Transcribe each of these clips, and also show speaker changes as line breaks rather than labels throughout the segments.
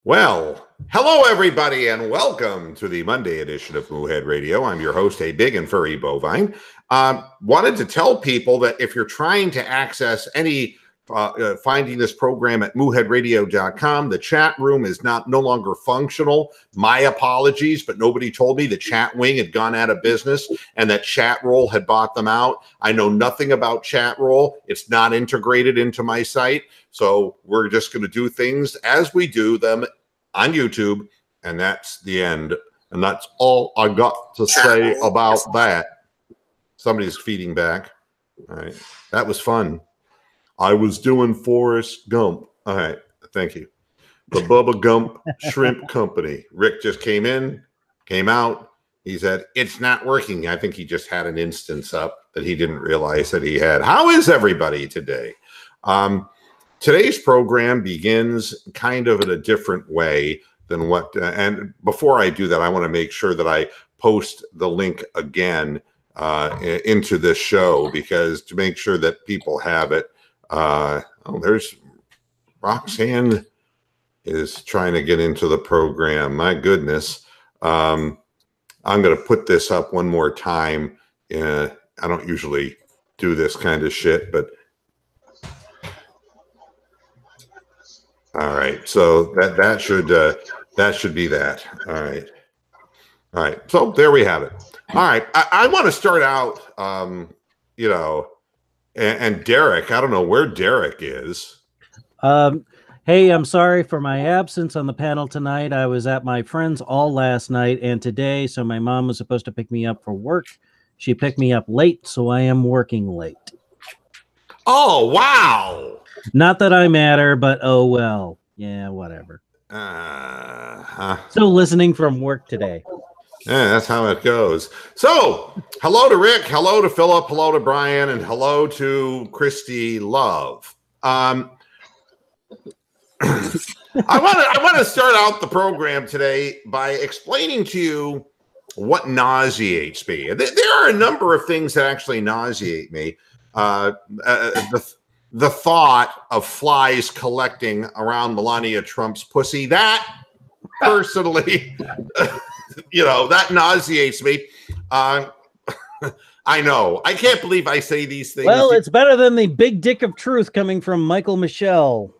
Well, hello everybody, and welcome to the Monday edition of Moohead Radio. I'm your host, a big and furry bovine. Wanted to tell people that if you're trying to access any finding this program at mooheadradio.com, the chat room is no longer functional. My apologies, but nobody told me the chat wing had gone out of business and that Chatroll had bought them out. I know nothing about Chatroll. It's not integrated into my site. So we're just going to do things as we do them on YouTube, and that's the end. And that's all I got to say about that. Somebody's feeding back. All right. That was fun. I was doing Forrest Gump. All right. Thank you. The Bubba Gump Shrimp Company. Rick just came out. He said, it's not working. I think he just had an instance up that he didn't realize that he had. How is everybody today? Today's program begins kind of in a different way than what, and before I do that, I want to make sure that I post the link again into this show, because to make sure that people have it. There's Roxanne is trying to get into the program. My goodness. I'm going to put this up one more time. I don't usually do this kind of shit, but all right. So that should be that. All right. So there we have it. All right. I want to start out, and Derek, I don't know where Derek is.
Hey, I'm sorry for my absence on the panel tonight. I was at my friend's all last night and today, so my mom was supposed to pick me up for work. She picked me up late, so I am working late.
Oh, wow.
Not that I matter, but oh well. Yeah, whatever. So listening from work today.
Yeah, that's how it goes. So, hello to Rick, hello to Philip, hello to Brian, and hello to Christy Love. I want to start out the program today by explaining to you what nauseates me. There are a number of things that actually nauseate me. The thought of flies collecting around Melania Trump's pussy, that personally, that nauseates me. I know. I can't believe I say these things.
Well, it's better than the big dick of truth coming from Michael Michelle.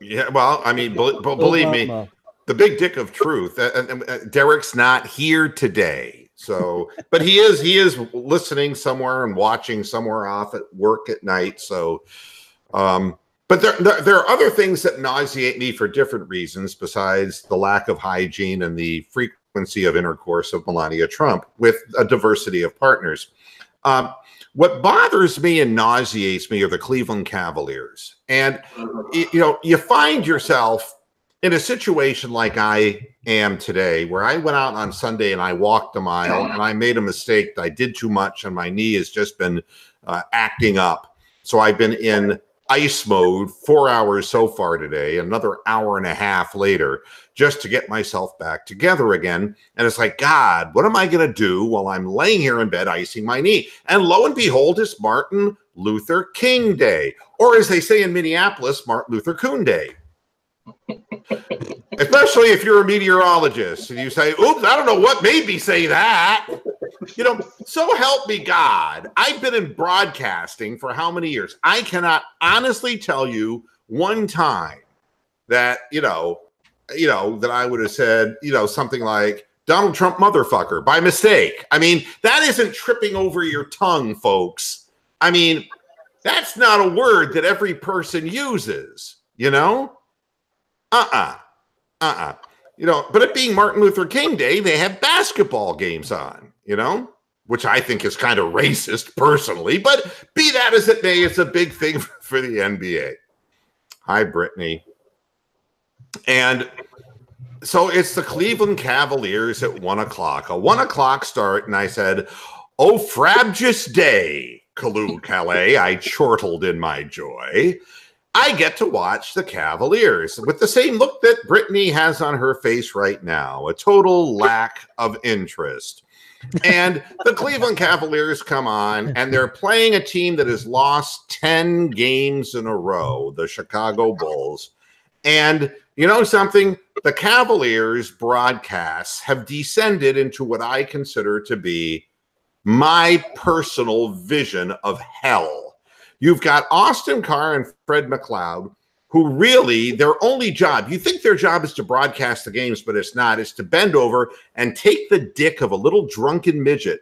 Yeah, well, I mean, believe me, the big dick of truth. Derek's not here today. So, but he is listening somewhere and watching somewhere off at work at night. So, but there are other things that nauseate me for different reasons besides the lack of hygiene and the frequency of intercourse of Melania Trump with a diversity of partners. What bothers me and nauseates me are the Cleveland Cavaliers. And, you find yourself in a situation like I am today, where I went out on Sunday and I walked a mile and I made a mistake. I did too much and my knee has just been acting up. So I've been in ice mode 4 hours so far today, another hour and a half later, just to get myself back together again. And it's like, God, what am I going to do while I'm laying here in bed icing my knee? And lo and behold, it's Martin Luther King Day, or as they say in Minneapolis, Martin Luther Coon Day. Especially if you're a meteorologist and you say, oops, I don't know what made me say that. So help me God. I've been in broadcasting for how many years? I cannot honestly tell you one time that, that I would have said, something like Donald Trump motherfucker by mistake. I mean, that isn't tripping over your tongue, folks. I mean, that's not a word that every person uses, but it being Martin Luther King Day, they have basketball games on, which I think is kind of racist personally, but be that as it may, it's a big thing for the NBA. Hi, Brittany. And so it's the Cleveland Cavaliers at 1 o'clock, a 1 o'clock start. And I said, oh, frabjous day, Kalu Calais, I chortled in my joy. I get to watch the Cavaliers with the same look that Brittany has on her face right now, a total lack of interest. And the Cleveland Cavaliers come on, and they're playing a team that has lost 10 games in a row, the Chicago Bulls. And You know something? The Cavaliers broadcasts have descended into what I consider to be my personal vision of hell. You've got Austin Carr and Fred McLeod, who really, their only job, you think their job is to broadcast the games, but it's not. It's to bend over and take the dick of a little drunken midget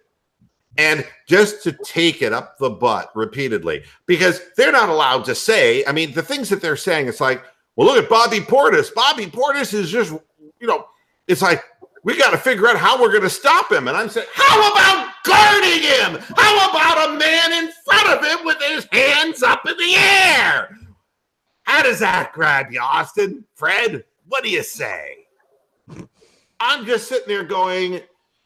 and just to take it up the butt repeatedly, because they're not allowed to say, I mean, the things that they're saying, it's like, well, look at Bobby Portis. Bobby Portis is just, you know, it's like, we got to figure out how we're going to stop him. And I'm saying, how about guarding him? How about a man in front of him with his hands up in the air? How does that grab you, Austin? Fred, what do you say? I'm just sitting there going,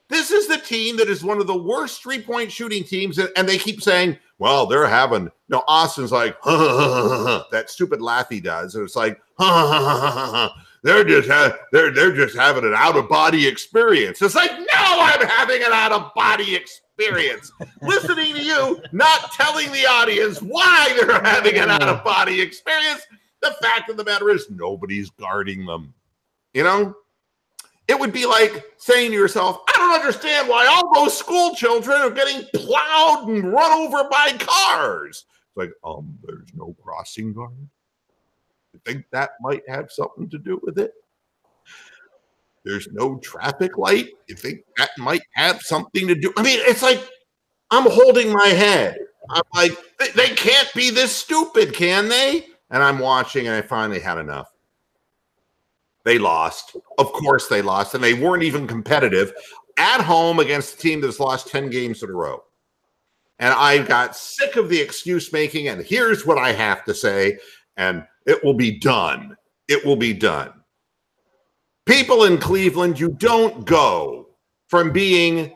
this is the team that is one of the worst three-point shooting teams, and they keep saying, well, they're having, no, Austin's like, that stupid laugh he does, and it's like, they're just having an out-of-body experience. It's like, no, I'm having an out-of-body experience. Listening to you, not telling the audience why they're having an out-of-body experience. The fact of the matter is nobody's guarding them. You know? It would be like saying to yourself, I don't understand why all those school children are getting plowed and run over by cars. It's like, there's no crossing guard. You think that might have something to do with it? There's no traffic light. You think that might have something to do? I mean, it's like I'm holding my head. I'm like, they can't be this stupid, can they? And I'm watching, and I finally had enough. They lost. Of course they lost, and they weren't even competitive at home against a team that's lost 10 games in a row. And I got sick of the excuse making, and here's what I have to say, and it will be done. It will be done. People in Cleveland, you don't go from being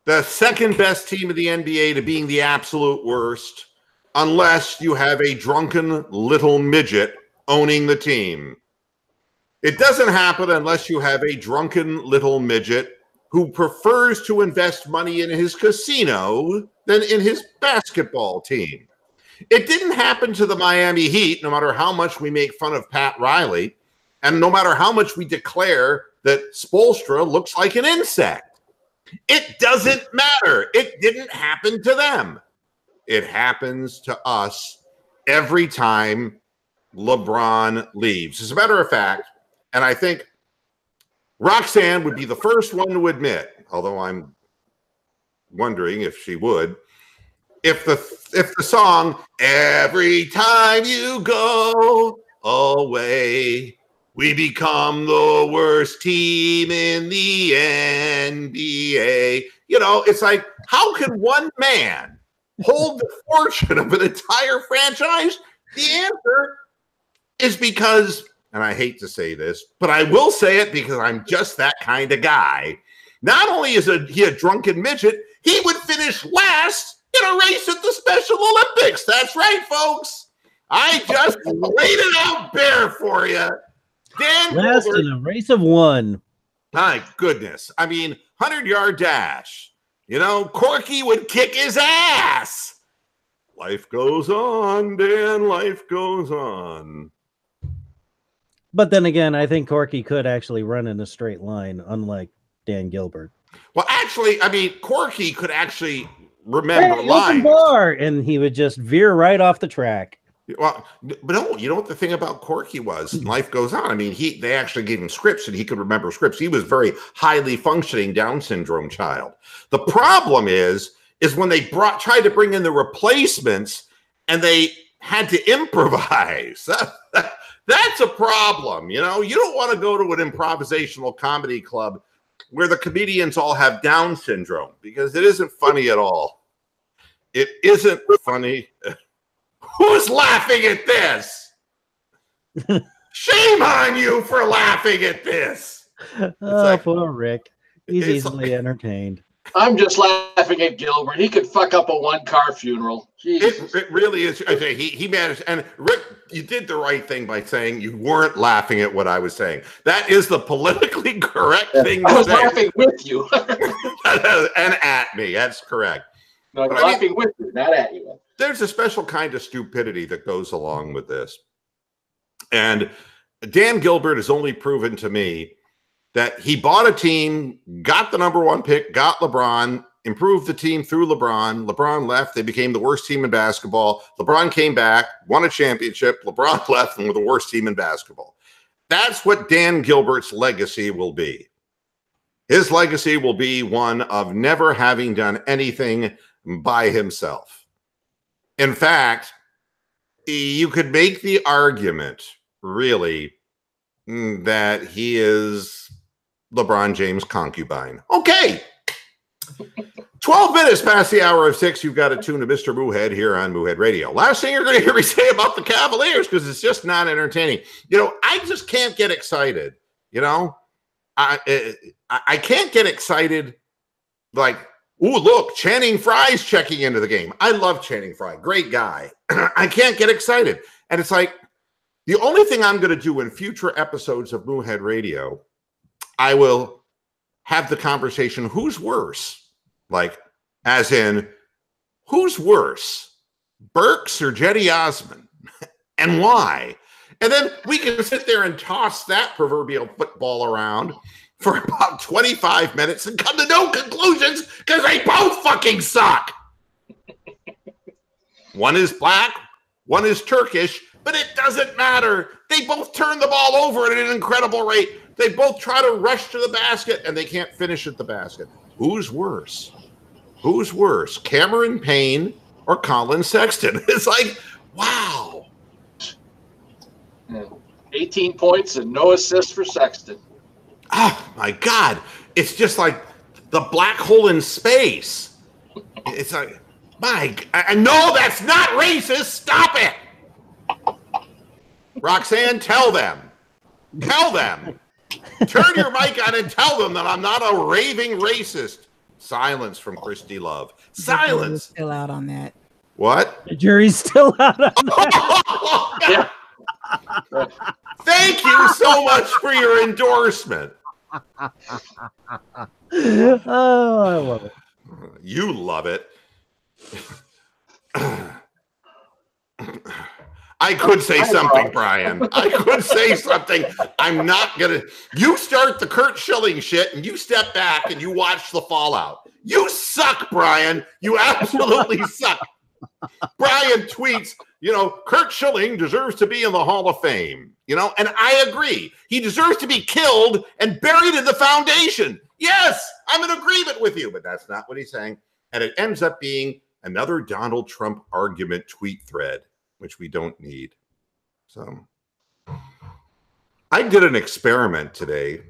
the second best team of the NBA to being the absolute worst unless you have a drunken little midget owning the team. It doesn't happen unless you have a drunken little midget who prefers to invest money in his casino than in his basketball team. It didn't happen to the Miami Heat, no matter how much we make fun of Pat Riley, and no matter how much we declare that Spoelstra looks like an insect. It doesn't matter. It didn't happen to them. It happens to us every time LeBron leaves. As a matter of fact, and I think Roxanne would be the first one to admit, although I'm wondering if she would, if the song "Every Time You Go Away, We Become the Worst Team in the NBA," you know, it's like, how can one man hold the fortune of an entire franchise? The answer is because, and I hate to say this, but I will say it because I'm just that kind of guy. Not only is he a drunken midget, he would finish last in a race at the Special Olympics. That's right, folks. I just laid it out bare for you. Dan
last
Gilbert,
in a race of one.
My goodness. I mean, 100-yard dash. You know, Corky would kick his ass. Life goes on, Dan. Life goes on.
But then again, I think Corky could actually run in a straight line, unlike Dan Gilbert.
Well, actually, I mean, Corky could actually remember lines.
Bar, and he would just veer right off the track.
Well, but no, you know what the thing about Corky was? Life goes on. I mean, they actually gave him scripts, and he could remember scripts. He was a very highly functioning Down syndrome child. The problem is when they tried to bring in the replacements, and they had to improvise. That's a problem. You know, you don't want to go to an improvisational comedy club where the comedians all have Down syndrome, because it isn't funny at all. It isn't funny. Who's laughing at this? Shame on you for laughing at this.
Oh, poor Rick. He's easily entertained.
I'm just laughing at Gilbert. He could fuck up a one-car funeral.
It really is. He managed. And Rick, you did the right thing by saying you weren't laughing at what I was saying. That is the politically correct thing to say.
I was laughing with you.
And at me. That's correct.
No, I'm laughing with you, not at you.
There's a special kind of stupidity that goes along with this. And Dan Gilbert has only proven to me that he bought a team, got the number 1 pick, got LeBron, improved the team through LeBron. LeBron left. They became the worst team in basketball. LeBron came back, won a championship. LeBron left and were the worst team in basketball. That's what Dan Gilbert's legacy will be. His legacy will be one of never having done anything by himself. In fact, you could make the argument, really, that he is LeBron James' concubine. Okay. 12 minutes past the hour of 6. You've got to tune to Mr. Moohead here on Moohead Radio. Last thing you're going to hear me say about the Cavaliers, because it's just not entertaining. I just can't get excited. I can't get excited like, ooh, look, Channing Frye's checking into the game. I love Channing Frye. Great guy. I can't get excited. And it's like, the only thing I'm going to do in future episodes of Moohead Radio, I will have the conversation, who's worse? Like, as in, who's worse? Burks or Jetty Osman? And why? And then we can sit there and toss that proverbial football around for about 25 minutes and come to no conclusions because they both fucking suck. One is black, one is Turkish, but it doesn't matter. They both turn the ball over at an incredible rate. They both try to rush to the basket and they can't finish at the basket. Who's worse? Who's worse? Cameron Payne or Colin Sexton? It's like, wow.
18 points and no assists for Sexton.
Oh, my God. It's just like the black hole in space. It's like, no, that's not racist. Stop it. Roxanne, tell them. Tell them. Turn your mic on and tell them that I'm not a raving racist. Silence from Christy Love. Silence.
Still out on that.
What?
The jury's still out on that.
Yeah.
Thank you so much for your endorsement.
Oh, I love it.
You love it. I could say something, Brian. I could say something. I'm not going to. You start the Kurt Schilling shit and you step back and you watch the fallout. You suck, Brian. You absolutely suck. Brian tweets, Kurt Schilling deserves to be in the Hall of Fame, and I agree. He deserves to be killed and buried in the foundation. Yes, I'm in agreement with you, but that's not what he's saying. And it ends up being another Donald Trump argument tweet thread, which we don't need. So I did an experiment today.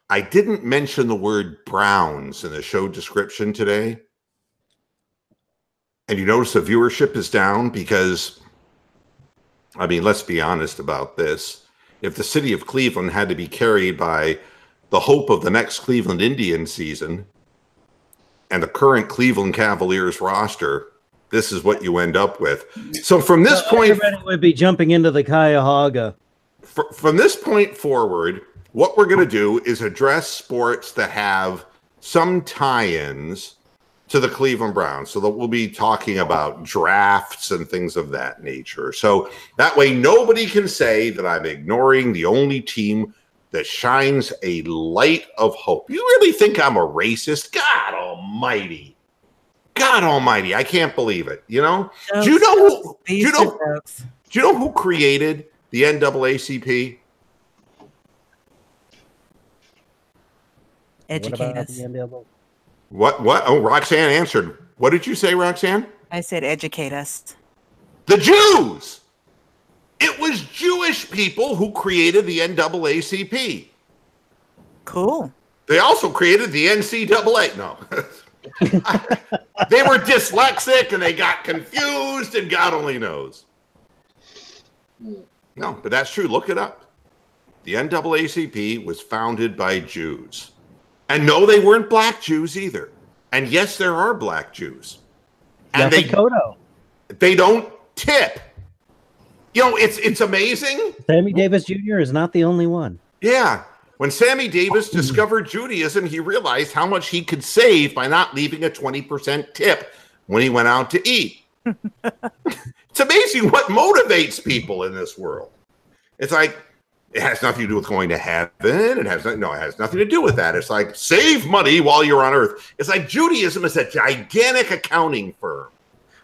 I didn't mention the word Browns in the show description today. And you notice the viewership is down because, let's be honest about this. If the city of Cleveland had to be carried by the hope of the next Cleveland Indians season and the current Cleveland Cavaliers roster, this is what you end up with. So from this point,
everybody would be jumping into the Cuyahoga.
From this point forward, what we're going to do is address sports that have some tie-ins to the Cleveland Browns. So that we'll be talking about drafts and things of that nature. So that way nobody can say that I'm ignoring the only team that shines a light of hope. You really think I'm a racist? God almighty. God almighty. I can't believe it. Do you know who created the NAACP?
Educate us.
What? Oh, Roxanne answered. What did you say, Roxanne?
I said educate us.
The Jews. It was Jewish people who created the NAACP.
Cool.
They also created the NCAA. No. They were dyslexic and they got confused and God only knows. No, but that's true. Look it up. The NAACP was founded by Jews. And no, they weren't black Jews either. And yes, there are black Jews. And they don't tip. It's amazing.
Sammy Davis Jr. is not the only one.
Yeah. When Sammy Davis discovered Judaism, he realized how much he could save by not leaving a 20% tip when he went out to eat. It's amazing what motivates people in this world. It's like, It has nothing to do with going to heaven. It has nothing to do with that. It's like save money while you're on earth. It's like Judaism is a gigantic accounting firm.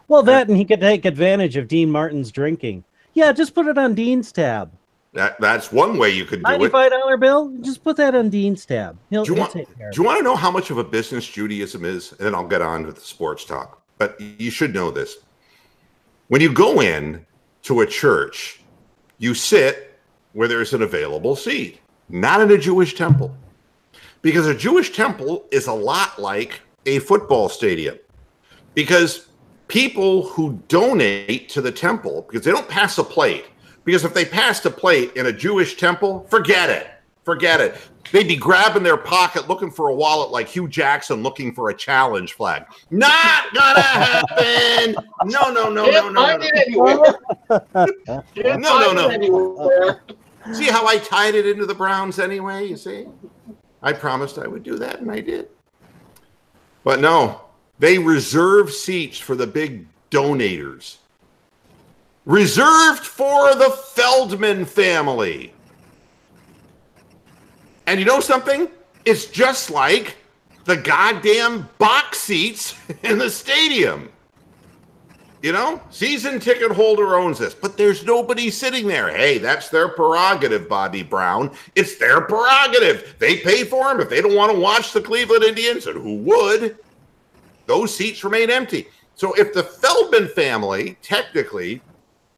Well, that and he could take advantage of Dean Martin's drinking. Yeah, just put it on Dean's tab.
That's one way you could do it.
$95 bill? Just put that on Dean's tab. He'll take care of it.
Do you want to know how much of a business Judaism is? And then I'll get on with the sports talk. But you should know this. When you go in to a church, you sit where there's an available seat, not in a Jewish temple. Because a Jewish temple is a lot like a football stadium. Because people who donate to the temple, because they don't pass a plate, because if they passed a plate in a Jewish temple, forget it. Forget it. They'd be grabbing their pocket looking for a wallet like Hugh Jackson looking for a challenge flag. Not gonna happen. No. No. See how I tied it into the Browns anyway, you see? I promised I would do that, and I did. But no, they reserve seats for the big donators. Reserved for the Feldman family. And you know something? It's just like the goddamn box seats in the stadium. You know, season ticket holder owns this, but there's nobody sitting there. Hey, that's their prerogative, Bobby Brown. It's their prerogative. They pay for them. If they don't want to watch the Cleveland Indians, and who would, those seats remain empty. So if the Feldman family technically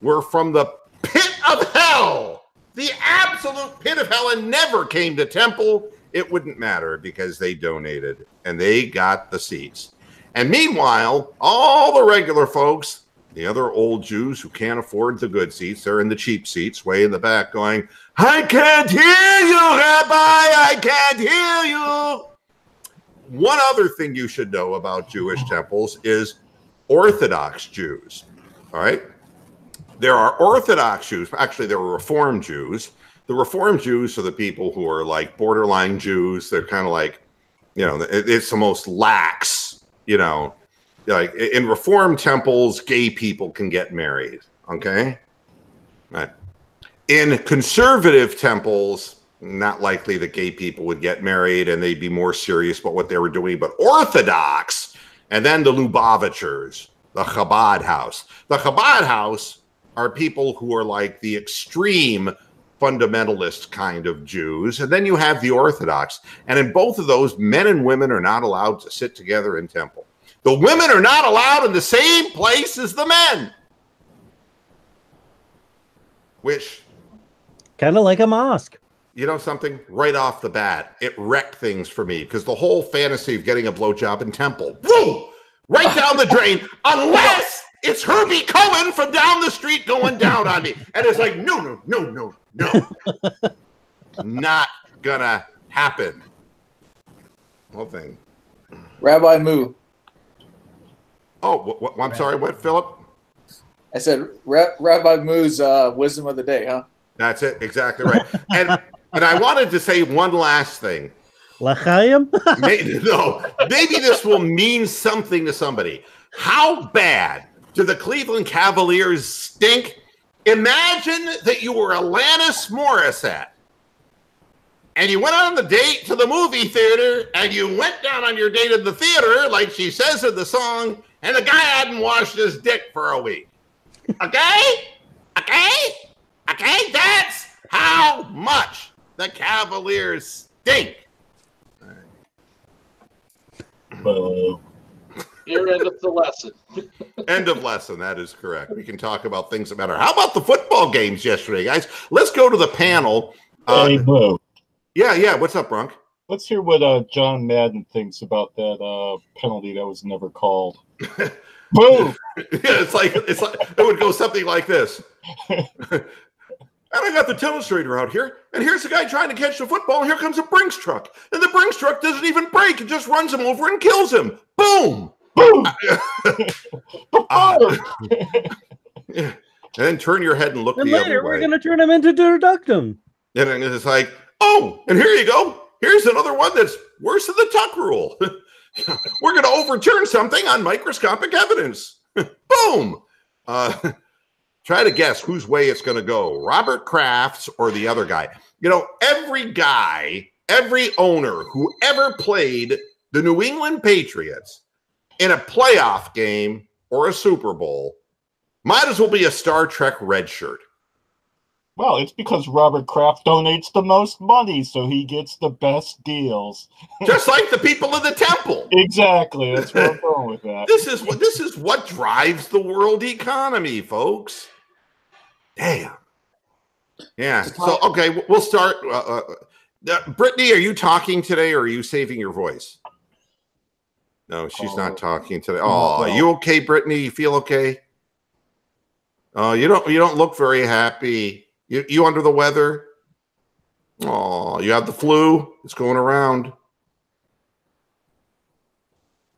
were from the pit of hell, the absolute pit of hell, and never came to temple, it wouldn't matter because they donated and they got the seats. And meanwhile, all the regular folks, the other old Jews who can't afford the good seats, they're in the cheap seats way in the back going, I can't hear you, Rabbi, I can't hear you. One other thing you should know about Jewish temples is Orthodox Jews, all right? There are Orthodox Jews. Actually, there are Reform Jews. The Reform Jews are the people who are like borderline Jews. They're kind of like, you know, it's the most lax, you know. Like in Reform temples, gay people can get married, okay? Right. In conservative temples, not likely that gay people would get married and they'd be more serious about what they were doing. But Orthodox, and then the Lubavitchers, the Chabad house. The Chabad house are people who are like the extreme fundamentalist kind of Jews. And then you have the Orthodox. And in both of those, men and women are not allowed to sit together in temple. The women are not allowed in the same place as the men. Which...
kind of like a mosque.
You know something? Right off the bat, it wrecked things for me because the whole fantasy of getting a blowjob in temple, woo, right down the drain, unless it's Herbie Cohen from down the street going down on me. And it's like, no. Not gonna happen. Whole thing.
Rabbi Moo.
Oh, I'm sorry, what, Philip?
I said Rabbi Moo's wisdom of the day, huh?
That's it, exactly right. And I wanted to say one last thing.
L'chaim?
Maybe this will mean something to somebody. How bad do the Cleveland Cavaliers stink? Imagine that you were Alanis Morissette and you went on the date to the movie theater and you went down on your date in the theater, like she says in the song, and the guy hadn't washed his dick for a week. Okay? That's how much the Cavaliers stink.
Here endeth the lesson.
End of lesson. That is correct. We can talk about things that matter. How about the football games yesterday, guys? Let's go to the panel.
Hey, Boo.
Yeah. What's up, Brunk?
Let's hear what John Madden thinks about that penalty that was never called. Boom.
It's like it would go something like this. And I got the telestrator out here, and here's the guy trying to catch the football, and here comes a Brinks truck. And the Brinks truck doesn't even brake. It just runs him over and kills him. Boom!
Boom!
Yeah. And then turn your head and look
And
the
later,
other way.
we're going to turn him into Deductum.
And then it's like, oh, and here you go. Here's another one that's worse than the Tuck rule. We're going to overturn something on microscopic evidence. Boom! Try to guess whose way it's going to go, Robert Kraft's or the other guy. You know, every guy, every owner who ever played the New England Patriots in a playoff game or a Super Bowl might as well be a Star Trek red shirt.
Well, it's because Robert Kraft donates the most money, so he gets the best deals.
Just like the people of the temple.
Exactly. That's where I'm going with that.
This is what drives the world economy, folks. Damn. Yeah. So, okay, we'll start. Brittany, are you talking today or are you saving your voice? No, she's not talking today. Oh, are you okay, Brittany? You feel okay? Oh, you don't look very happy. You under the weather? Oh, you have the flu? It's going around.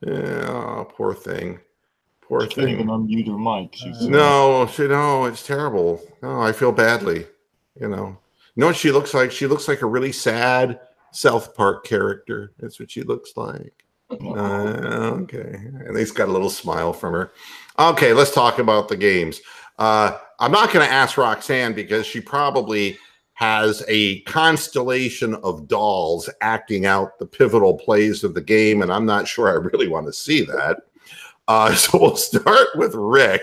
Yeah, poor thing. Poor thing.
Can't even unmute her mic.
No, it's terrible. No, I feel badly. You know what she looks like? She looks like a really sad South Park character. That's what she looks like. Okay. At least got a little smile from her. Okay, let's talk about the games. I'm not going to ask Roxanne because she probably has a constellation of dolls acting out the pivotal plays of the game, and I'm not sure I really want to see that. So we'll start with Rick.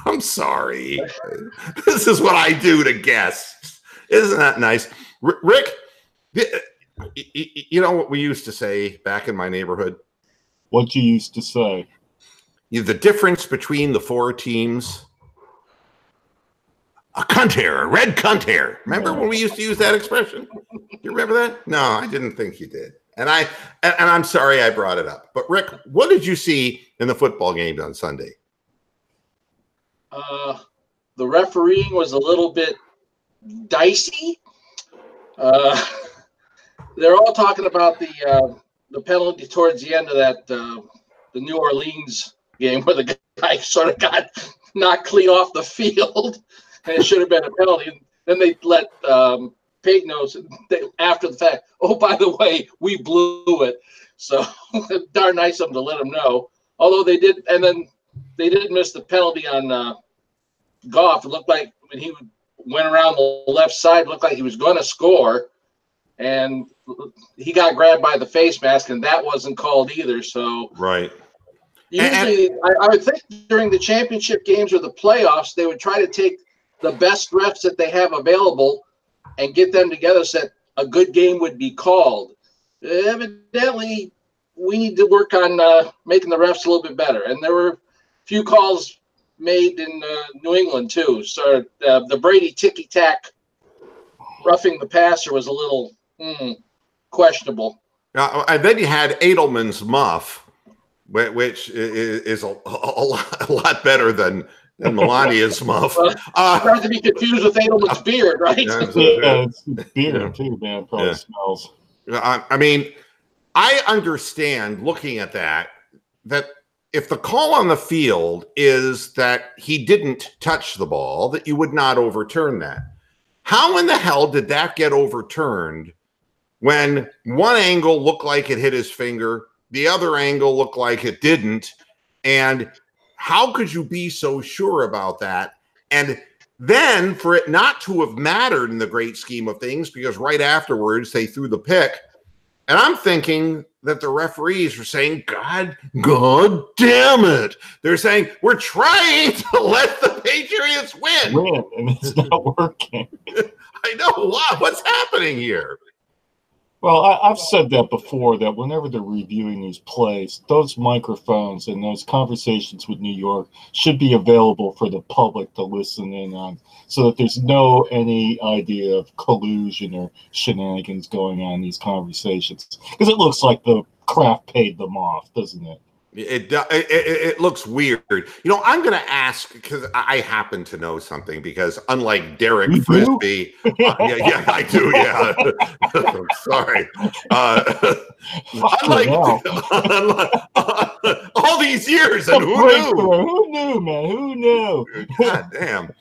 I'm sorry. This is what I do to guests. Isn't that nice? Rick, you know what we used to say back in my neighborhood?
What you used to say?
The difference between the four teams, a cunt hair, a red cunt hair. Remember when we used to use that expression? You remember that? No, I didn't think you did. And I'm sorry I brought it up. But Rick, what did you see in the football game on Sunday?
The refereeing was a little bit dicey. They're all talking about the penalty towards the end of that the New Orleans game where the guy sort of got knocked clean off the field, and it should have been a penalty. And then they let Peyton know after the fact, oh, by the way, we blew it. So darn nice of them to let him know. Although they did, and then they did miss the penalty on Goff. It looked like when he went around the left side, it looked like he was going to score, and he got grabbed by the face mask, and that wasn't called either. So
right.
Usually, I would think during the championship games or the playoffs, they would try to take the best refs that they have available and get them together so that a good game would be called. Evidently, we need to work on making the refs a little bit better. And there were a few calls made in New England, too. So the Brady ticky-tack roughing the passer was a little questionable.
And then you had Edelman's muff, which is a lot better than Melania's muff.
Not to be confused with Edelman's beard, right?
Yeah, it's beard too, man. Probably smells.
I mean, I understand looking at that if the call on the field is that he didn't touch the ball, that you would not overturn that. How in the hell did that get overturned when one angle looked like it hit his finger, the other angle looked like it didn't? And how could you be so sure about that? And then for it not to have mattered in the great scheme of things, because right afterwards they threw the pick. And I'm thinking that the referees are saying, God damn it. They're saying, we're trying to let the Patriots win.
And it's not working.
I know. What's happening here?
Well, I've said that before, that whenever they're reviewing these plays, those microphones and those conversations with New York should be available for the public to listen in on, so that there's any idea of collusion or shenanigans going on in these conversations. Because it looks like the Kraft paid them off, doesn't it?
It looks weird. You know, I'm going to ask, because I happen to know something, because unlike Derek Frisbee, yeah, I do, yeah. I'm sorry. Unlike all these years, and who knew?
Who knew, man? Who knew?
God damn.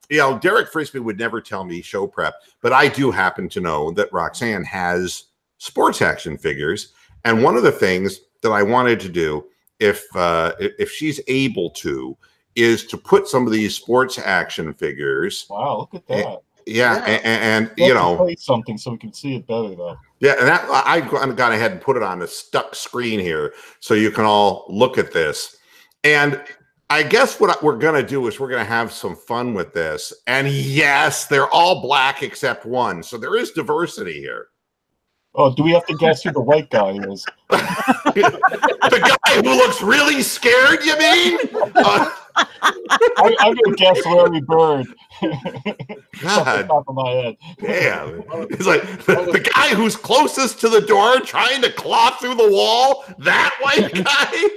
You know, Derek Frisbee would never tell me show prep, but I do happen to know that Roxanne has sports action figures, and one of the things that I wanted to do, if she's able to, is to put some of these sports action figures.
Wow, look at that.
Yeah, and
You
you
have to
know,
play something so we can see it better, though.
yeah, and that I've gone ahead and put it on a stuck screen here so you can all look at this. And I guess what we're going to do is we're going to have some fun with this. And yes, they're all black except one. So there is diversity here.
Oh, do we have to guess who the white guy is?
The guy who looks really scared, you mean?
I'm going to guess Larry Bird. Off the
God
top of my head.
damn. It's like the guy who's closest to the door trying to claw through the wall, that white guy?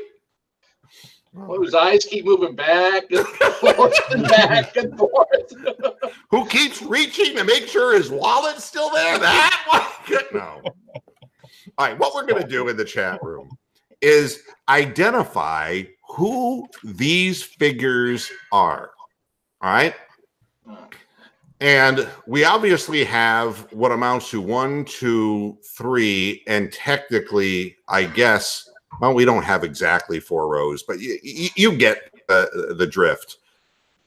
Whose eyes keep moving back and forth and back and forth.
Who keeps reaching to make sure his wallet's still there? That one? No. All right, what we're going to do in the chat room is identify who these figures are. All right? And we obviously have what amounts to 1, 2, 3, and technically, I guess, well, we don't have exactly 4 rows, but you get the drift.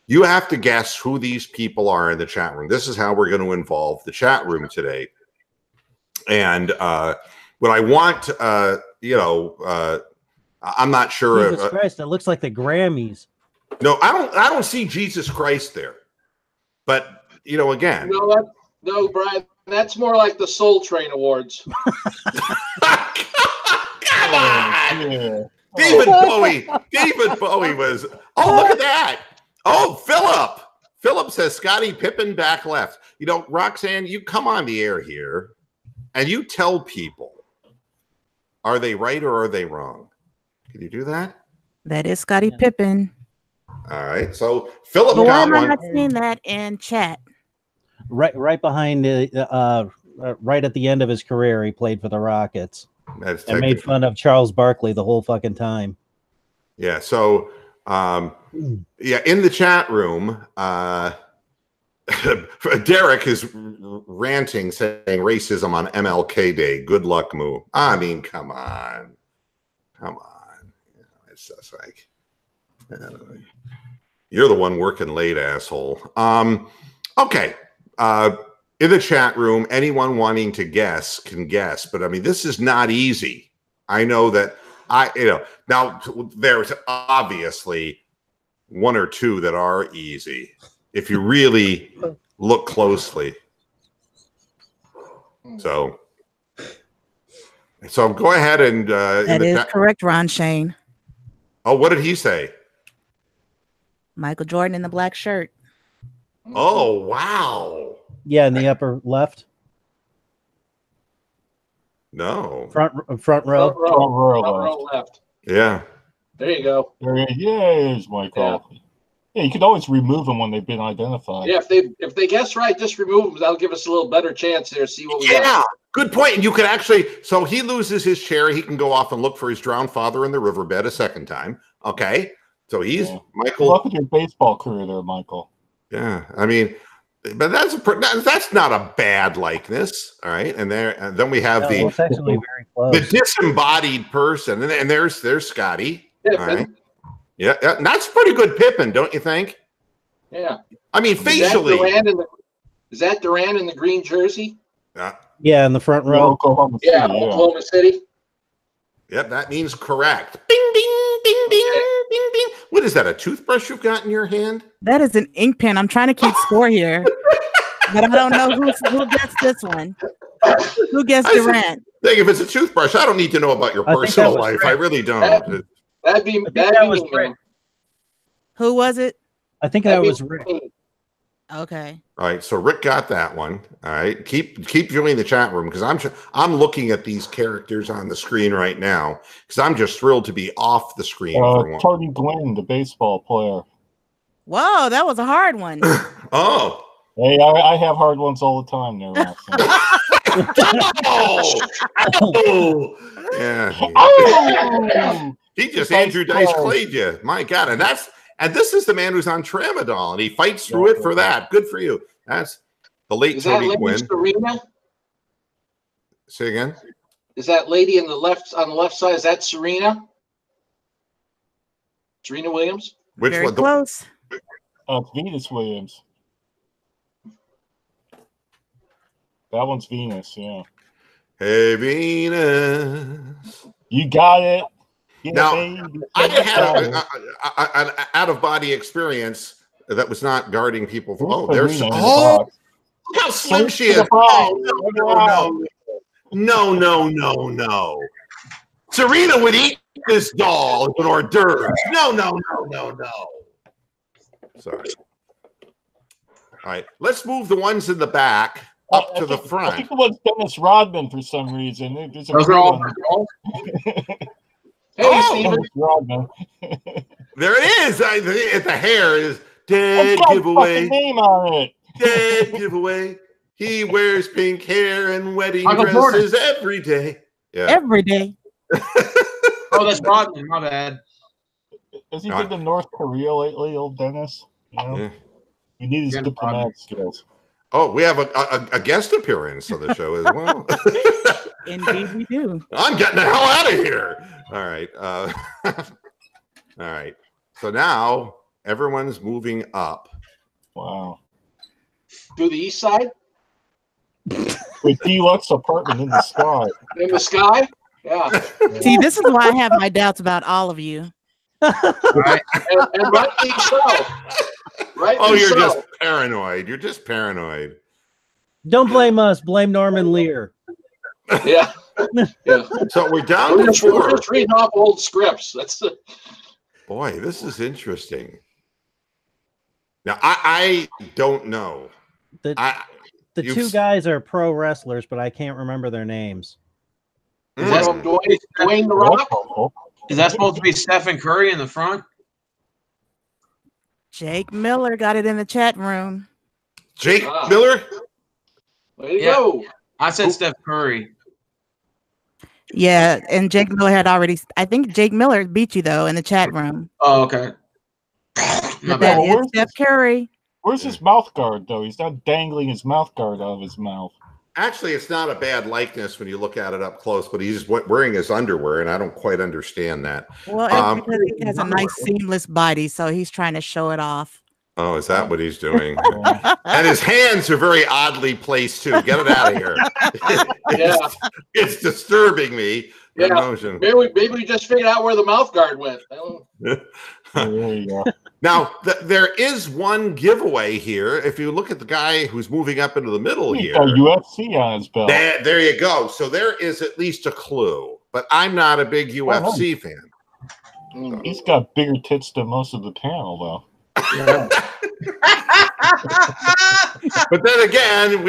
You have to guess who these people are in the chat room. This is how we're going to involve the chat room today. And what I want, I'm not sure.
Jesus Christ, it looks like the Grammys.
No, I don't see Jesus Christ there. But again,
You know what? No, Brian, that's more like the Soul Train Awards.
Come on.
Yeah.
David Bowie was. Oh, look at that. Oh, Philip says Scottie Pippen back left. Roxanne, you come on the air here and you tell people, are they right or are they wrong? Can you do that?
That is Scottie Pippen.
All right. So Philip
But why
got
am I
one.
not seeing that in chat?
Right behind, right at the end of his career, he played for the Rockets.
That's
And made fun of Charles Barkley the whole fucking time.
Yeah. So, in the chat room, Derek is ranting, saying racism on MLK Day. Good luck, Moo. I mean, come on. It's just like, you're the one working late, asshole. Okay. In the chat room, anyone wanting to guess can guess, but I mean, this is not easy. I know that now there's obviously 1 or 2 that are easy if you really look closely. So go ahead and
That is correct, Ron Shane.
Oh, what did he say?
Michael Jordan in the black shirt.
Oh, wow.
Yeah, in the upper left.
No.
Front row.
Front row left.
Yeah.
There you go.
There's Michael. Yeah, you could always remove them when they've been identified.
Yeah, if they guess right, just remove them. That'll give us a little better chance there. See what we got.
Good point. And you could actually, so he loses his chair. He can go off and look for his drowned father in the riverbed a second time. Okay. So he's Michael.
Good luck with your baseball career there, Michael.
Yeah. I mean, but that's not a bad likeness. All right. And then we have
it's actually very close.
The disembodied person. And there's Scotty.
Pippen.
All right. Yeah. And that's pretty good Pippen, don't you think?
Yeah.
I mean, facially.
Is that Durant in the green jersey?
Yeah, in the front row.
Oklahoma City.
Oklahoma City.
Yep, that means correct. Bing, bing, bing, bing, bing, bing. What is that, a toothbrush you've got in your hand?
That is an ink pen. I'm trying to keep score here. But I don't know who gets this one. Who gets Durant?
Think if it's a toothbrush, I don't need to know about your personal life. I really don't.
That'd be
Rick.
Who was it?
I think that was Rick.
Okay.
All right, so Rick got that one. All right, keep viewing the chat room because I'm looking at these characters on the screen right now because I'm just thrilled to be off the screen.
Tony Gwynn, the baseball player.
Whoa, that was a hard one.
Oh.
Hey, I have hard ones all the time there.
Oh. Yeah.
Oh!
He just Andrew Dice Clayed you. My God. And this is the man who's on Tramadol, and he fights through it for that. Good for you. That's the late Tony Gwynn.
Serena?
Say again?
Is that lady on the left side? Is that Serena? Serena Williams?
Which
Very
one?
close.
Venus Williams. That one's Venus, yeah.
Hey, Venus.
You got it. Yeah,
Now,
baby.
I
You got
had
it.
an out-of-body experience that was not guarding people. Oh,
Where's
there's
Serena in the
oh,
box?
look how slim she
To
is.
the box.
Oh, no. Serena would eat this doll as an hors d'oeuvre. No. Sorry. All right, let's move the ones in the back up to the
I
front.
think it was Dennis Rodman for some reason. There's a
Those are
clue
all
on it.
girls. Hey,
Oh!
Steven.
Dennis Rodman.
There it is. The hair is dead
It's got a
giveaway.
fucking name on it.
Dead giveaway. He wears pink hair and wedding
Michael
dresses every day. Yeah.
Every day.
Oh, that's Rodman. My bad.
Has he been to North Korea lately, old Dennis? You know?
Yeah.
We need his
Yeah,
diplomatic skills.
Oh, we have a guest appearance on the show as well.
Indeed, we do.
I'm getting the hell out of here. All right. All right. So now everyone's moving up.
Wow.
To the east side?
With deluxe apartment in the sky.
In the sky? Yeah.
See, this is why I have my doubts about all of you.
Right. And rightly so. Rightly
Oh, you're
so.
just paranoid. You're just paranoid.
Don't blame us. Blame Norman Lear.
Yeah. Yeah.
So we're down
We're
to
just, we're
four.
just reading off old scripts. That's the.
Boy, this is interesting. Now, I don't know.
The
You've
two
s-
guys are pro wrestlers, but I can't remember their names.
Is that Dwayne the Rock?
Is that supposed to be Stephen Curry in the front?
Jake Miller got it in the chat room.
Jake
Ah.
Miller?
Way to
Yeah.
go.
I said Steph Curry.
Yeah, and Jake Miller had already. I think Jake Miller beat you though in the chat room.
Oh, okay. My
But that
bad.
is Steph Curry.
Where's his mouth guard, though? He's not dangling his mouth guard out of his mouth.
Actually, it's not a bad likeness when you look at it up close, but he's wearing his underwear, and I don't quite understand that.
Well, it's because he has a nice seamless body, so he's trying to show it off.
Oh, is that what he's doing? And his hands are very oddly placed, too. Get it out of here.
Yeah.
It's disturbing me. The
Yeah.
motion.
Maybe we just figured out where the mouth guard went.
There you go.
Now, there is one giveaway here. If you look at the guy who's moving up into the middle
He's
here,
got UFC on his belt.
there you go. So there is at least a clue. But I'm not a big UFC fan.
He's got bigger tits than most of the panel, though.
But then again,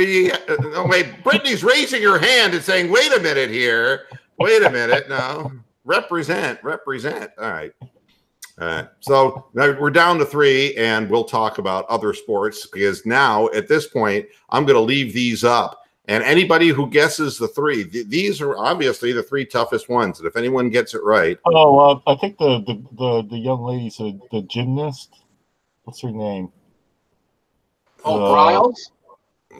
Brittany's raising her hand and saying, wait a minute here. Wait a minute. No. Represent. All right. So now we're down to 3, and we'll talk about other sports because now at this point, I'm going to leave these up. And anybody who guesses the 3, these are obviously the 3 toughest ones. And if anyone gets it right.
Oh, I think the young lady's the gymnast. What's her name?
Oh, Biles?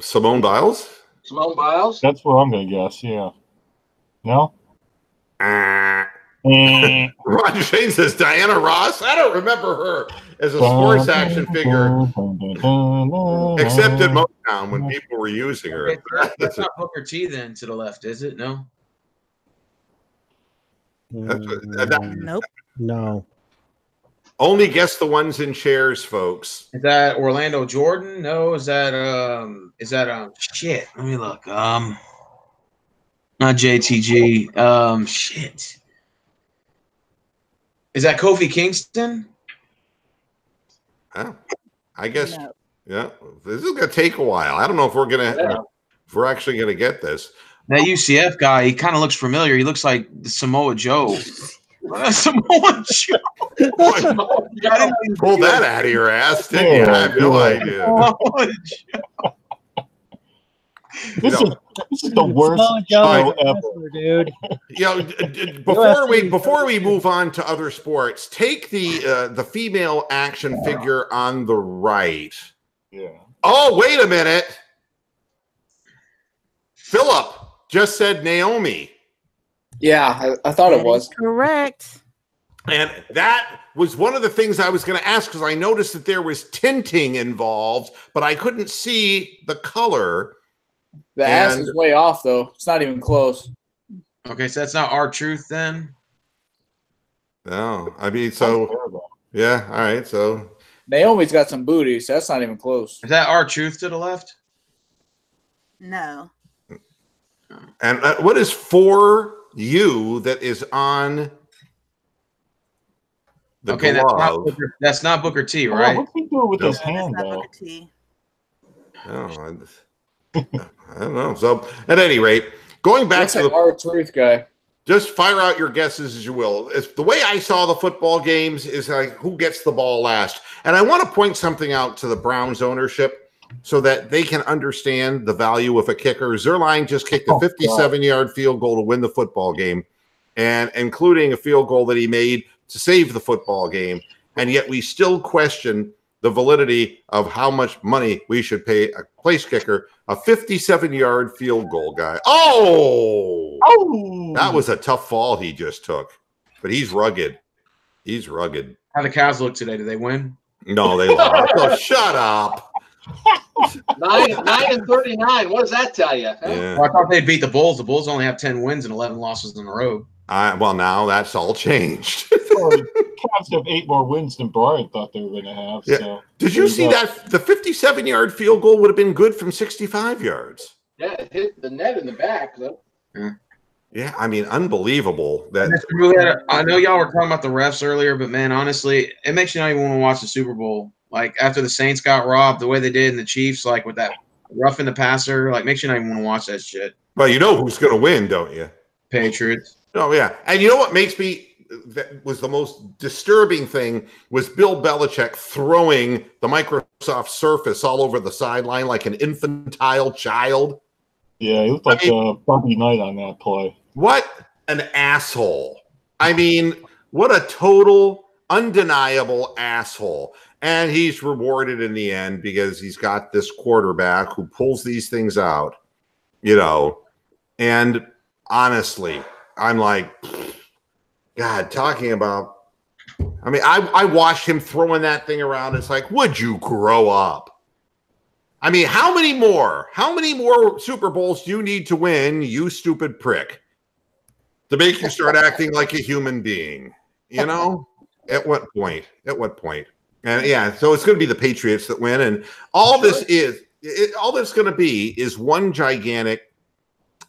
Simone Biles?
Simone Biles?
That's what I'm going to guess, yeah. No?
Roger Shane says Diana Ross. I don't remember her as a sports action figure, except at Motown when people were using her.
That's not Booker T then to the left, is it? No.
Nope.
No.
Only guess the ones in chairs, folks.
Is that Orlando Jordan? No. Is that shit? Let me look. Not JTG. Shit. Is that Kofi Kingston?
Oh, I guess.
No.
Yeah, this is going to take a while. I don't know if we're actually going to get this.
That UCF guy, he kind of looks familiar. He looks like the Samoa Joe. Samoa Joe.
Pull that out of your ass, didn't you? I have no idea.
Samoa Joe.
This is the worst
Samoa
show
Joe is a
ever.
wrestler, dude.
You know, before we move on to other sports, take the female action figure on the right.
Yeah.
Oh, wait a minute. Philip just said Naomi.
Yeah, I thought it was.
Correct.
And that was one of the things I was going to ask, because I noticed that there was tinting involved, but I couldn't see the color.
The ass is way off, though. It's not even close.
Okay, so that's not R-Truth then?
No, I mean, so, yeah, all right, so.
Naomi's got some booty, so that's not even close.
Is that R-Truth to the left?
No.
And what is for you that is on the glove?
That's not Booker T, right?
What's he doing with his hand,
That's not
though?
Booker T.
Oh, I don't know. So, at any rate, going back
That's
to
an R-Truth guy.
Just fire out your guesses as you will. The way I saw the football games is like who gets the ball last. And I want to point something out to the Browns ownership so that they can understand the value of a kicker. Zerline just kicked a 57-yard field goal to win the football game, and including a field goal that he made to save the football game. And yet we still question the validity of how much money we should pay a place kicker, a 57-yard field goal guy. Oh, that was a tough fall he just took, but he's rugged. He's rugged.
How the Cows look today? Did they win?
No, they lost. Oh, shut up.
9-39. What does that tell you?
Yeah.
Well, I thought they'd beat the Bulls. The Bulls only have 10 wins and 11 losses in a row.
Well, now that's all changed.
Cavs have 8 more wins than Brian thought they were going to have.
Yeah.
So
Did you see that? The 57-yard field goal would have been good from 65 yards.
Yeah, it hit the net in the back, though.
Yeah, I mean, unbelievable.
I know y'all were talking about the refs earlier, but, man, honestly, it makes you not even want to watch the Super Bowl. Like, after the Saints got robbed, the way they did in the Chiefs, like, with that roughing the passer, like, makes you not even want to watch that shit.
Well, you know who's going to win, don't you?
Patriots.
Oh, yeah. And you know what makes me – that was the most disturbing thing was Bill Belichick throwing the Microsoft Surface all over the sideline like an infantile child.
Yeah, he looked like Bobby Knight on that play.
What an asshole. I mean, what a total, undeniable asshole. And he's rewarded in the end because he's got this quarterback who pulls these things out, you know. And honestly, I'm like, God, talking about, I mean, I watched him throwing that thing around. It's like, would you grow up? I mean, how many more Super Bowls do you need to win, you stupid prick, to make you start acting like a human being? You know, at what point? At what point? And yeah, so it's going to be the Patriots that win, and all this is all that's going to be is one gigantic,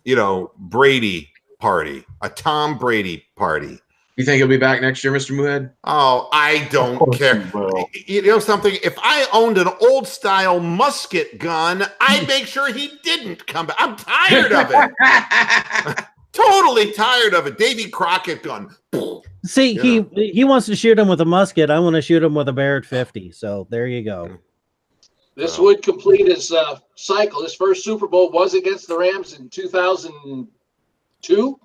you know, Brady party, a Tom Brady party.
You think he'll be back next year, Mr. Muhead?
Oh, I don't care. You know something? If I owned an old style musket gun, I'd make sure he didn't come back. I'm tired of it. Totally tired of it. Davy Crockett gun.
See, he wants to shoot him with a musket. I want to shoot him with a Barrett 50. So there you go.
This would complete his cycle. His first Super Bowl was against the Rams in 2002.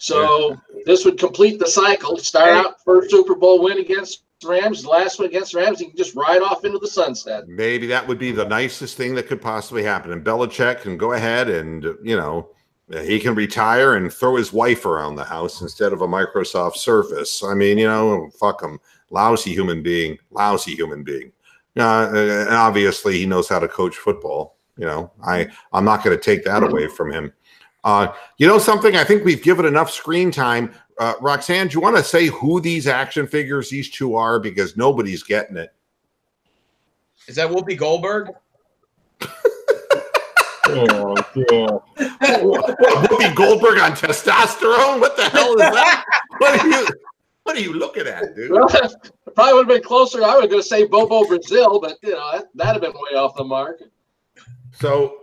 So this would complete the cycle. Start out first Super Bowl win against the Rams, the last one against the Rams. He can just ride off into the sunset.
Maybe that would be the nicest thing that could possibly happen. And Belichick can go ahead and, you know, he can retire and throw his wife around the house instead of a Microsoft Surface. I mean, you know, fuck him. Lousy human being. Lousy human being. And obviously he knows how to coach football. You know, I'm not going to take that away from him. You know something? I think we've given enough screen time. Roxanne, do you want to say who these action figures, these two are? Because nobody's getting it.
Is that Whoopi Goldberg?
Oh, yeah.
Whoopi Goldberg on testosterone? What the hell is that? What are you looking at, dude?
Well, probably would have been closer. I was going to say Bobo Brazil, but you know that'd have been way off the mark.
So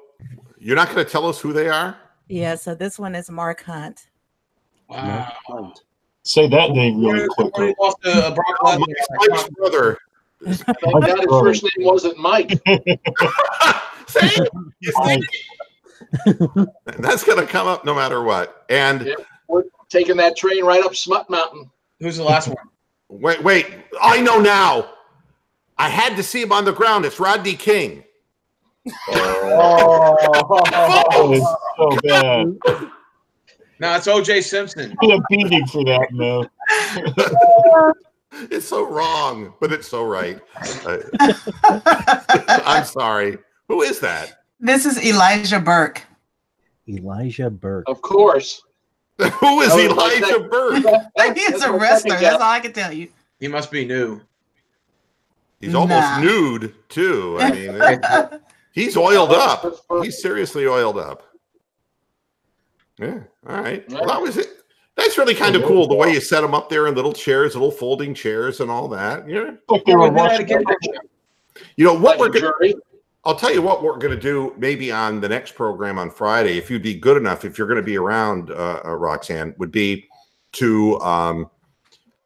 you're not going to tell us who they are?
Yeah, so this one is Mark Hunt.
Wow.
Say that name really quickly.
Mike's brother.
Thank God his first name wasn't Mike.
See? You see? That's going to come up no matter what. And
yeah, we're taking that train right up Smut Mountain.
Who's the last one?
Wait. I know now. I had to see him on the ground. It's Rodney King.
Oh, it's so bad.
No, it's O.J. Simpson.
Be a beating for that, no.
It's so wrong, but it's so right. I'm sorry. Who is that?
This is Elijah Burke.
Elijah Burke.
Of course.
Who is
That was
Elijah Burke?
He's a wrestler. That's all I can tell you.
He must be new.
He's almost nude, too. I mean, he's oiled up. He's seriously oiled up. Yeah. All right. Well, that was it. That's really kind of cool, the way you set them up there in little chairs, little folding chairs and all that. Yeah. You know what we're going to I'll tell you what we're going to do maybe on the next program on Friday, if you'd be good enough, if you're going to be around, Roxanne, would be to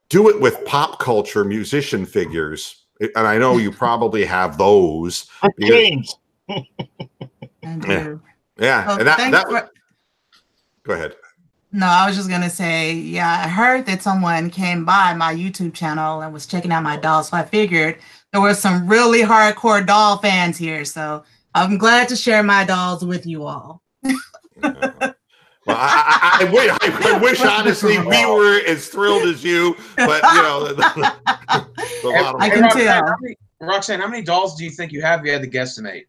do it with pop culture musician figures. And I know you probably have those.
James.
Yeah.
Well,
And that go ahead.
No, I was just going to say, yeah, I heard that someone came by my YouTube channel and was checking out my dolls. So I figured there were some really hardcore doll fans here. So I'm glad to share my dolls with you all.
Well, I wish honestly we were as thrilled as you, but you know,
I can tell.
Roxanne, how many dolls do you think you have? You had to guesstimate.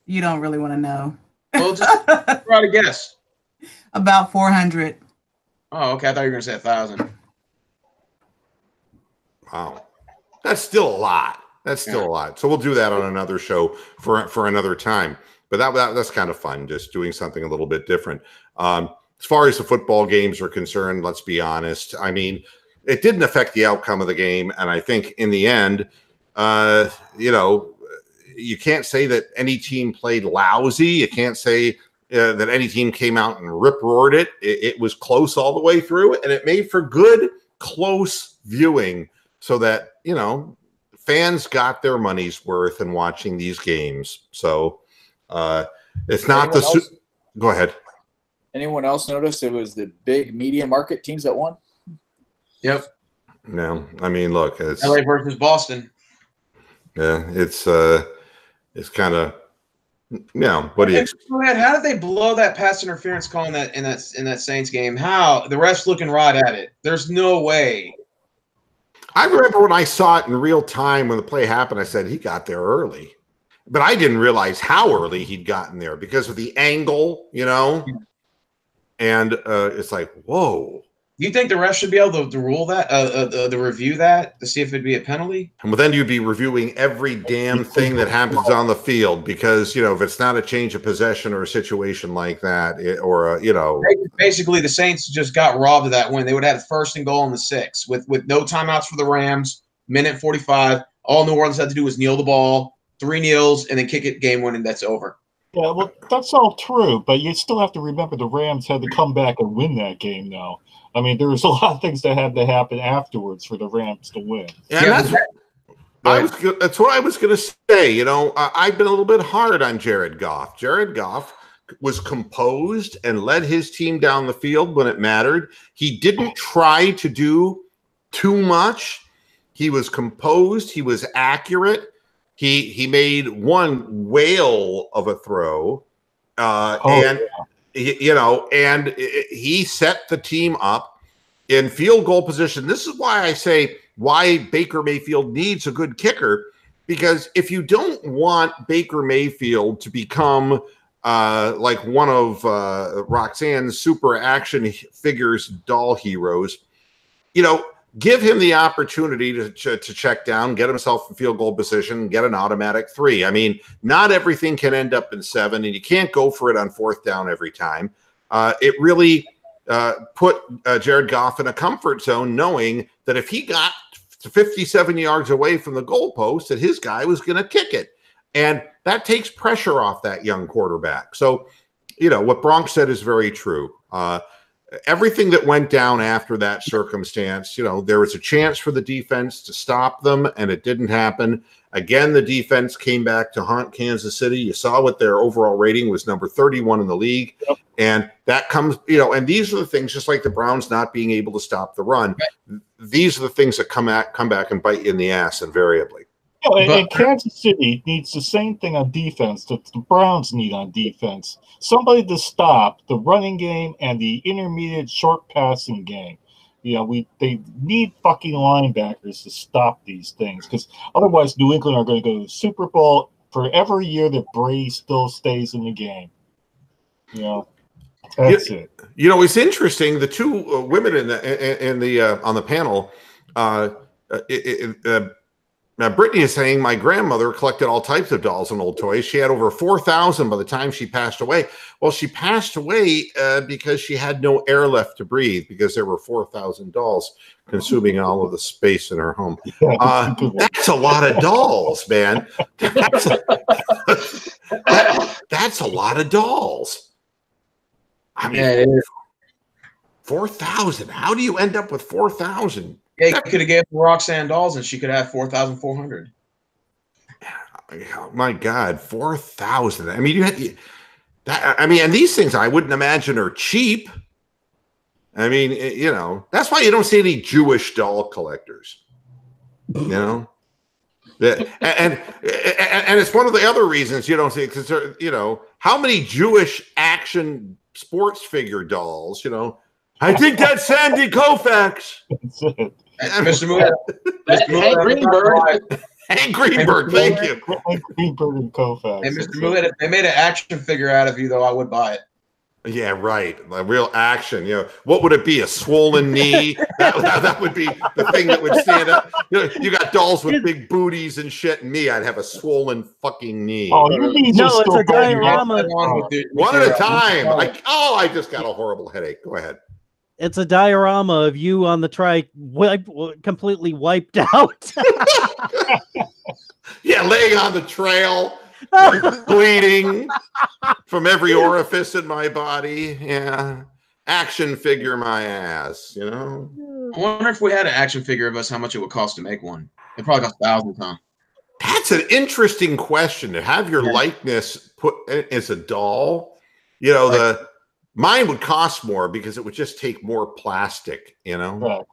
You don't really want to know.
Well, just try to guess.
About 400.
Oh, okay. I thought you were going to say 1,000.
Wow, that's still a lot. That's still a lot. So we'll do that on another show for another time. But that's kind of fun, just doing something a little bit different. As far as the football games are concerned, let's be honest. I mean, it didn't affect the outcome of the game, and I think in the end, you know, you can't say that any team played lousy. You can't say that any team came out and rip-roared it. It was close all the way through, and it made for good, close viewing so that, you know, fans got their money's worth in watching these games. So it's not go ahead.
Anyone else notice it was the big media market teams that won?
Yep.
No, I mean, look, it's
LA versus Boston.
Yeah, it's kind of, you know, what do you
how did they blow that pass interference call in that Saints game? How? The refs looking right at it. There's no way.
I remember when I saw it in real time when the play happened, I said he got there early. But I didn't realize how early he'd gotten there because of the angle, you know? And it's like, whoa.
Do you think the refs should be able to rule that, to review that, to see if it'd be a penalty?
Well, then you'd be reviewing every damn thing that happens on the field because, you know, if it's not a change of possession or a situation like that, you know.
Basically, the Saints just got robbed of that win. They would have had 1st and goal on the 6 with no timeouts for the Rams, minute 45. All New Orleans had to do was kneel the ball, 3 kneels, and then kick it game winning. That's over.
Yeah, well, that's all true, but you still have to remember the Rams had to come back and win that game now. I mean, there was a lot of things that had to happen afterwards for the Rams to win.
Yeah, that's what I was going to say. You know, I've been a little bit hard on Jared Goff. Jared Goff was composed and led his team down the field when it mattered. He didn't try to do too much. He was composed. He was accurate. He made one whale of a throw, he set the team up in field goal position. This is why I say why Baker Mayfield needs a good kicker, because if you don't want Baker Mayfield to become like one of Roxanne's super action figures doll heroes, you know, give him the opportunity to check down, get himself in field goal position, get an automatic 3. I mean, not everything can end up in 7, and you can't go for it on 4th down every time. It really put Jared Goff in a comfort zone, knowing that if he got to 57 yards away from the goalpost, that his guy was going to kick it. And that takes pressure off that young quarterback. So, you know, what Bronx said is very true. Everything that went down after that circumstance, you know, there was a chance for the defense to stop them, and it didn't happen. Again, the defense came back to haunt Kansas City. You saw what their overall rating was, number 31 in the league. Yep. And that comes, you know, and these are the things, just like the Browns not being able to stop the run. Right. These are the things that come back and bite you in the ass invariably.
And Kansas City needs the same thing on defense that the Browns need on defense. Somebody to stop the running game and the intermediate short passing game. they need fucking linebackers to stop these things, because otherwise New England are going to go to the Super Bowl for every year that Brady still stays in the game. That's it.
It's interesting. The two women in the on the panel, now Brittany is saying my grandmother collected all types of dolls and old toys. She had over 4,000 by the time she passed away. Well, she passed away because she had no air left to breathe, because there were 4,000 dolls consuming all of the space in her home. That's a lot of dolls, man. That's a lot of dolls. I mean, 4,000. How do you end up with 4,000?
Yeah, you could have given Roxanne dolls, and she could have 4,400.
Oh, my God, 4,000. I mean, and these things I wouldn't imagine are cheap. I mean, that's why you don't see any Jewish doll collectors. And it's one of the other reasons you don't see it, because how many Jewish action sports figure dolls? I think that's Sandy Koufax.
Mr. Moore.
Hank Greenberg.
Hank Greenberg, thank you.
Hank Greenberg and Koufax.
Hey, Mr. Moore, if they made an action figure out of you, though, I would buy it.
Yeah, right. A real action. What would it be? A swollen knee? That would be the thing that would stand up. You got dolls with big booties and shit, and me, I'd have a swollen fucking knee.
Oh, your knees
No,
are
it's
still
a diorama.
One at a time. I just got a horrible headache. Go ahead.
It's a diorama of you on the completely wiped out.
Yeah, laying on the trail, bleeding from every orifice in my body. Yeah, action figure my ass.
I wonder if we had an action figure of us, how much it would cost to make one. It probably cost thousands, huh?
That's an interesting question. To have your likeness put as a doll, mine would cost more because it would just take more plastic,
Exactly.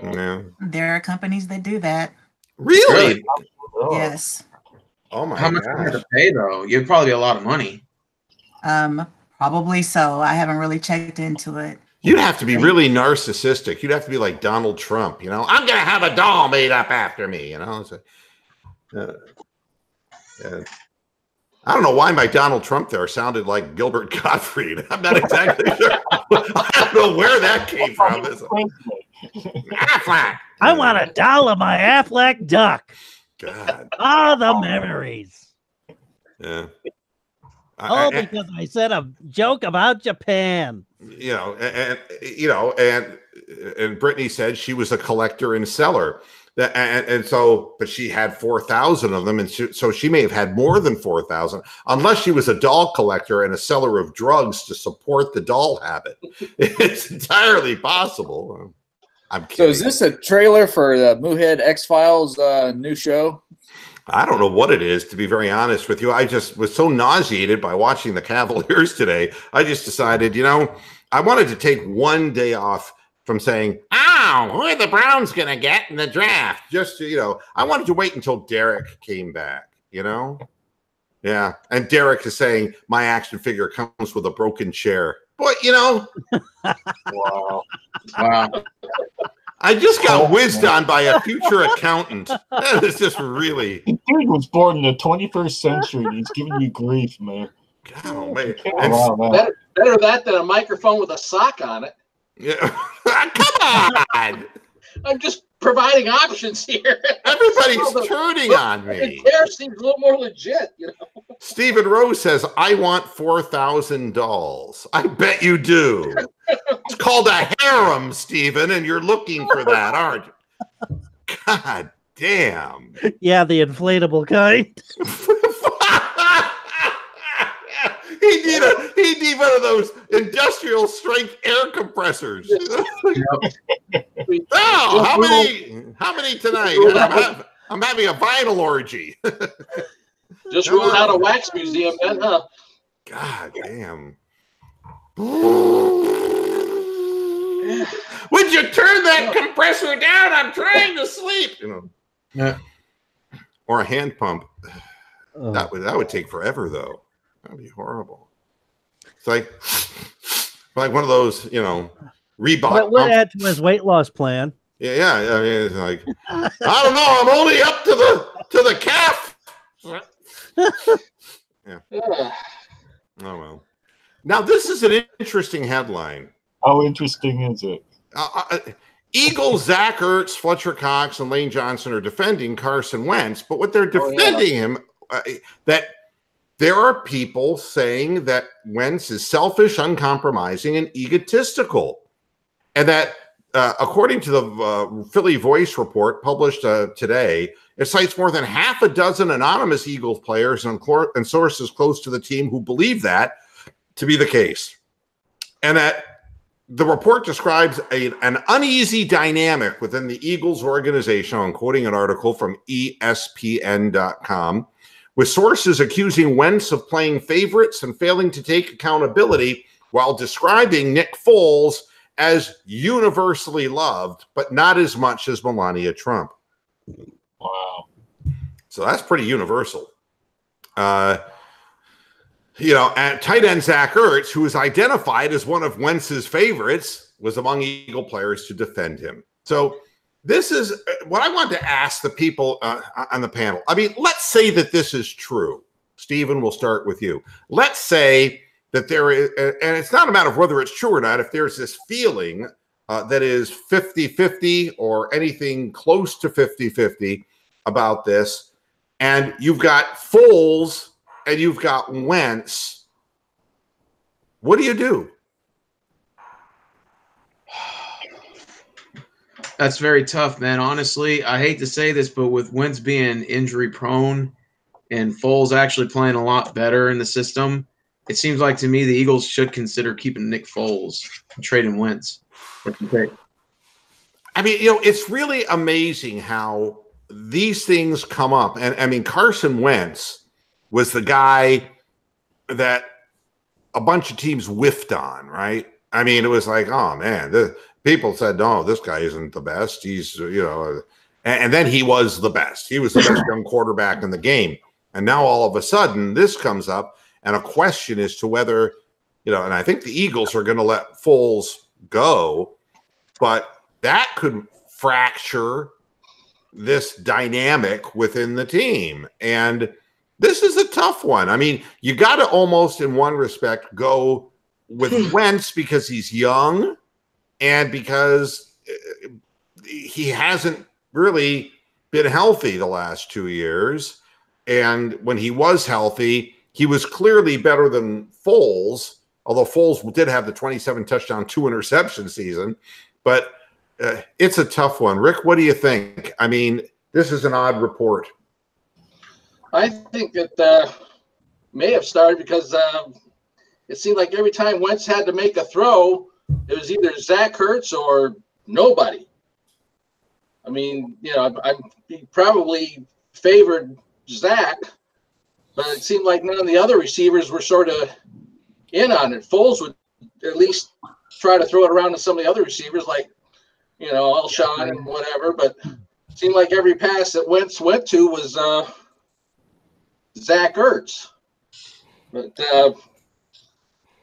Yeah.
There are companies that do that.
Really?
Yes.
Oh my
How much would you have to pay, though? It'd probably be a lot of money.
Probably so. I haven't really checked into it.
You'd have to be really narcissistic. You'd have to be like Donald Trump, I'm going to have a doll made up after me, It's I don't know why my Donald Trump there sounded like Gilbert Gottfried. I'm not exactly sure. I don't know where that came from. Affleck.
I want a doll of my Affleck duck.
God.
All the memories.
Yeah.
Because I said a joke about Japan.
And Brittany said she was a collector and seller. And so, but she had 4,000 of them, and so she may have had more than 4,000, unless she was a doll collector and a seller of drugs to support the doll habit. It's entirely possible. I'm kidding.
So is this a trailer for the Moohead X-Files new show?
I don't know what it is, to be very honest with you. I just was so nauseated by watching the Cavaliers today. I just decided, I wanted to take one day off from saying, who are the Browns going to get in the draft? Just, I wanted to wait until Derek came back, Yeah. And Derek is saying, my action figure comes with a broken chair. But,
Wow.
I just got whizzed on by a future accountant. That is just really.
The dude was born in the 21st century. And he's giving you grief, man.
Oh, man.
Better that than a microphone with a sock on it.
Yeah. Come on.
I'm just providing options here.
Everybody's turning on me.
The chair seems a little more legit,
Stephen Rose says, I want 4,000 dolls. I bet you do. It's called a harem, Stephen, and you're looking for that, aren't you? God damn.
Yeah, the inflatable kind.
He'd need one of those industrial strength air compressors. How many tonight? I'm having a vinyl orgy.
Just ruled out a wax museum then, huh?
God damn. Would you turn that compressor down? I'm trying to sleep.
Yeah.
Or a hand pump. That would take forever, though. That would be horrible. It's like one of those, Reebok.
But it would add to his weight loss plan.
Yeah. I mean, it's like, I don't know. I'm only up to the calf. Yeah. Oh well. Now this is an interesting headline.
How interesting is it?
Eagles, Zach Ertz, Fletcher Cox, and Lane Johnson are defending Carson Wentz, but what they're defending him, that there are people saying that Wentz is selfish, uncompromising, and egotistical. And that, according to the Philly Voice report published today, it cites more than half a dozen anonymous Eagles players and sources close to the team who believe that to be the case. And that the report describes an uneasy dynamic within the Eagles organization. I'm quoting an article from ESPN.com, with sources accusing Wentz of playing favorites and failing to take accountability, while describing Nick Foles as universally loved, but not as much as Melania Trump.
Wow.
So that's pretty universal. At tight end Zach Ertz, who is identified as one of Wentz's favorites, was among Eagle players to defend him. So this is what I wanted to ask the people on the panel. I mean, let's say that this is true. Stephen, we'll start with you. Let's say that there is, and it's not a matter of whether it's true or not, if there's this feeling that is 50-50 or anything close to 50-50 about this, and you've got Foles and you've got Wentz, what do you do?
That's very tough, man. Honestly, I hate to say this, but with Wentz being injury prone and Foles actually playing a lot better in the system, it seems like to me the Eagles should consider keeping Nick Foles and trading Wentz.
I mean, it's really amazing how these things come up. And I mean, Carson Wentz was the guy that a bunch of teams whiffed on, right? I mean, it was like, oh man, the people said, no, this guy isn't the best. He's, and then he was the best. He was the best young quarterback in the game. And now all of a sudden this comes up, and a question as to whether, and I think the Eagles are going to let Foles go, but that could fracture this dynamic within the team. And this is a tough one. I mean, you got to almost, in one respect, go with Wentz because he's young and because he hasn't really been healthy the last 2 years. And when he was healthy, he was clearly better than Foles, although Foles did have the 27 touchdown, 2 interception season. But it's a tough one. Rick, what do you think? I mean, this is an odd report.
I think it may have started because it seemed like every time Wentz had to make a throw, it was either Zach Ertz or nobody. I mean, I probably favored Zach, but it seemed like none of the other receivers were sort of in on it. Foles would at least try to throw it around to some of the other receivers, like, Alshon and whatever, but it seemed like every pass that Wentz went to was Zach Ertz. But,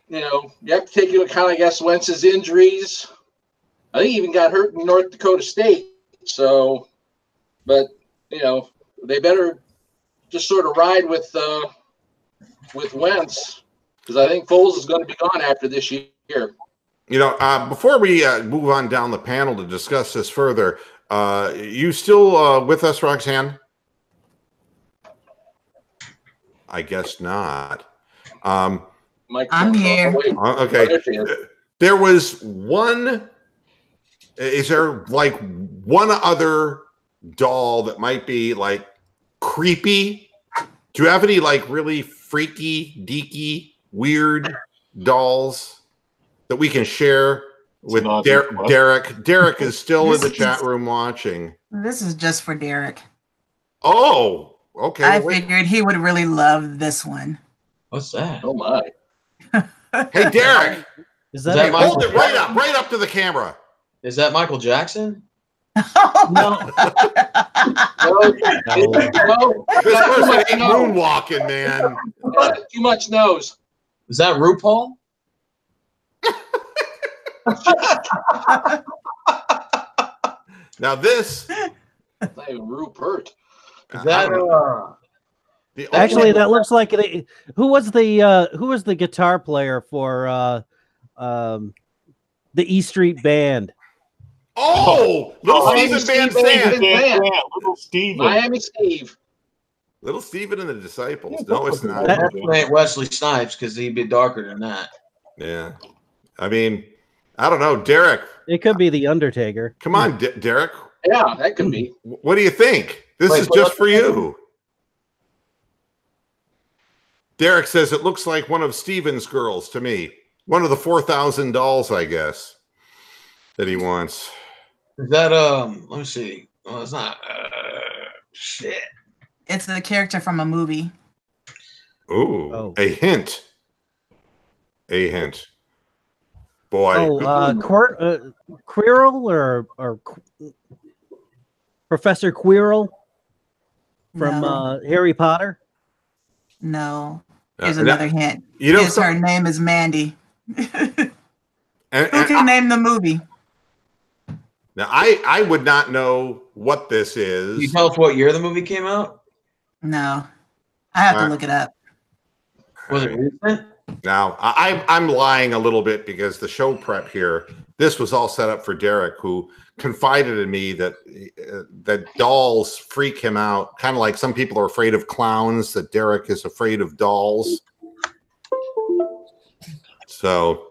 you have to take into account, I guess, Wentz's injuries. I think he even got hurt in North Dakota State. So, but, they better just sort of ride with Wentz, because I think Foles is going to be gone after this year.
Before we move on down the panel to discuss this further, you still with us, Roxanne? I guess not.
I'm here.
Okay. There was one. Is there like one other doll that might be like creepy? Do you have any like really freaky, deaky, weird dolls that we can share with Derek? Derek is still in the chat room watching.
This is just for Derek.
Oh, okay.
I figured he would really love this one.
What's that?
Oh my!
Hey, Derek,
is that
hold it right up to the camera.
Is that Michael Jackson?
No.
This person ain't moonwalking, man.
Too much nose.
Is that RuPaul?
Now this,
Not even Rupert.
Is that
Actually, that looks like who was the guitar player for the E Street Band?
Oh, Little
Miami
Steven Van
Steve
Sant.
Van
Yeah, little Steven.
Miami Steve.
Little Steven and the Disciples. No, it's not.
That-
definitely ain't Wesley Snipes because he'd be darker than that.
Yeah. I mean, I don't know. Derek,
It could be the Undertaker.
come on, Derek.
Yeah, that could be.
What do you think? This
Wait,
is
what-
just for you. Derek says it looks like one of Steven's girls to me. One of the 4,000 dolls, I guess, that he wants.
Is that let me see. Oh, it's not shit.
It's the character from a movie.
Ooh,
Oh.
a hint. A hint. Boy.
Quirrell or Professor Quirrell from
No.
Harry Potter.
No. Here's
Uh,
another hint.
you know,
Her name is Mandy.
and-
Who can name the movie?
now, I would not know what this
Can you
is.
tell us what year the movie came out?
No. I have to look it up.
Was it recent?
Now, I'm lying a little bit because the show prep here, this was all set up for Derek, who confided in me that that dolls freak him out, kind of like some people are afraid of clowns, that Derek is afraid of dolls. So,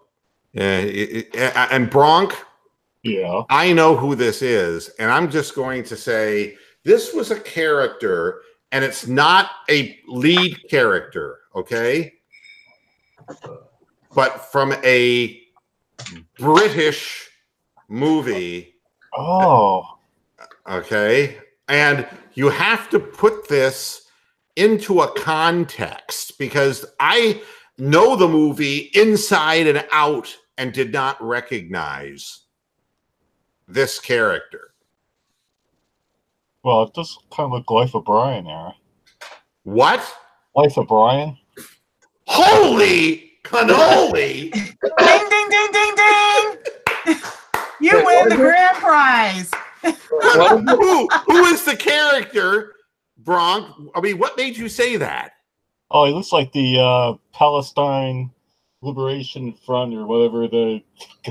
and Bronk,
Yeah.
I know who this is, and I'm just going to say this was a character, and it's not a lead character, okay? But from a British movie,
Oh.
okay? And you have to put this into a context because I know the movie inside and out and did not recognize this character.
Well, it does kind of look Life of Brian there.
What?
Life of Brian?
Holy cannoli!
Ding, ding, ding, ding, ding. You win the grand prize.
who is the character, Bronk? I mean, what made you say that?
Oh, he looks like the Palestine Liberation Front or whatever the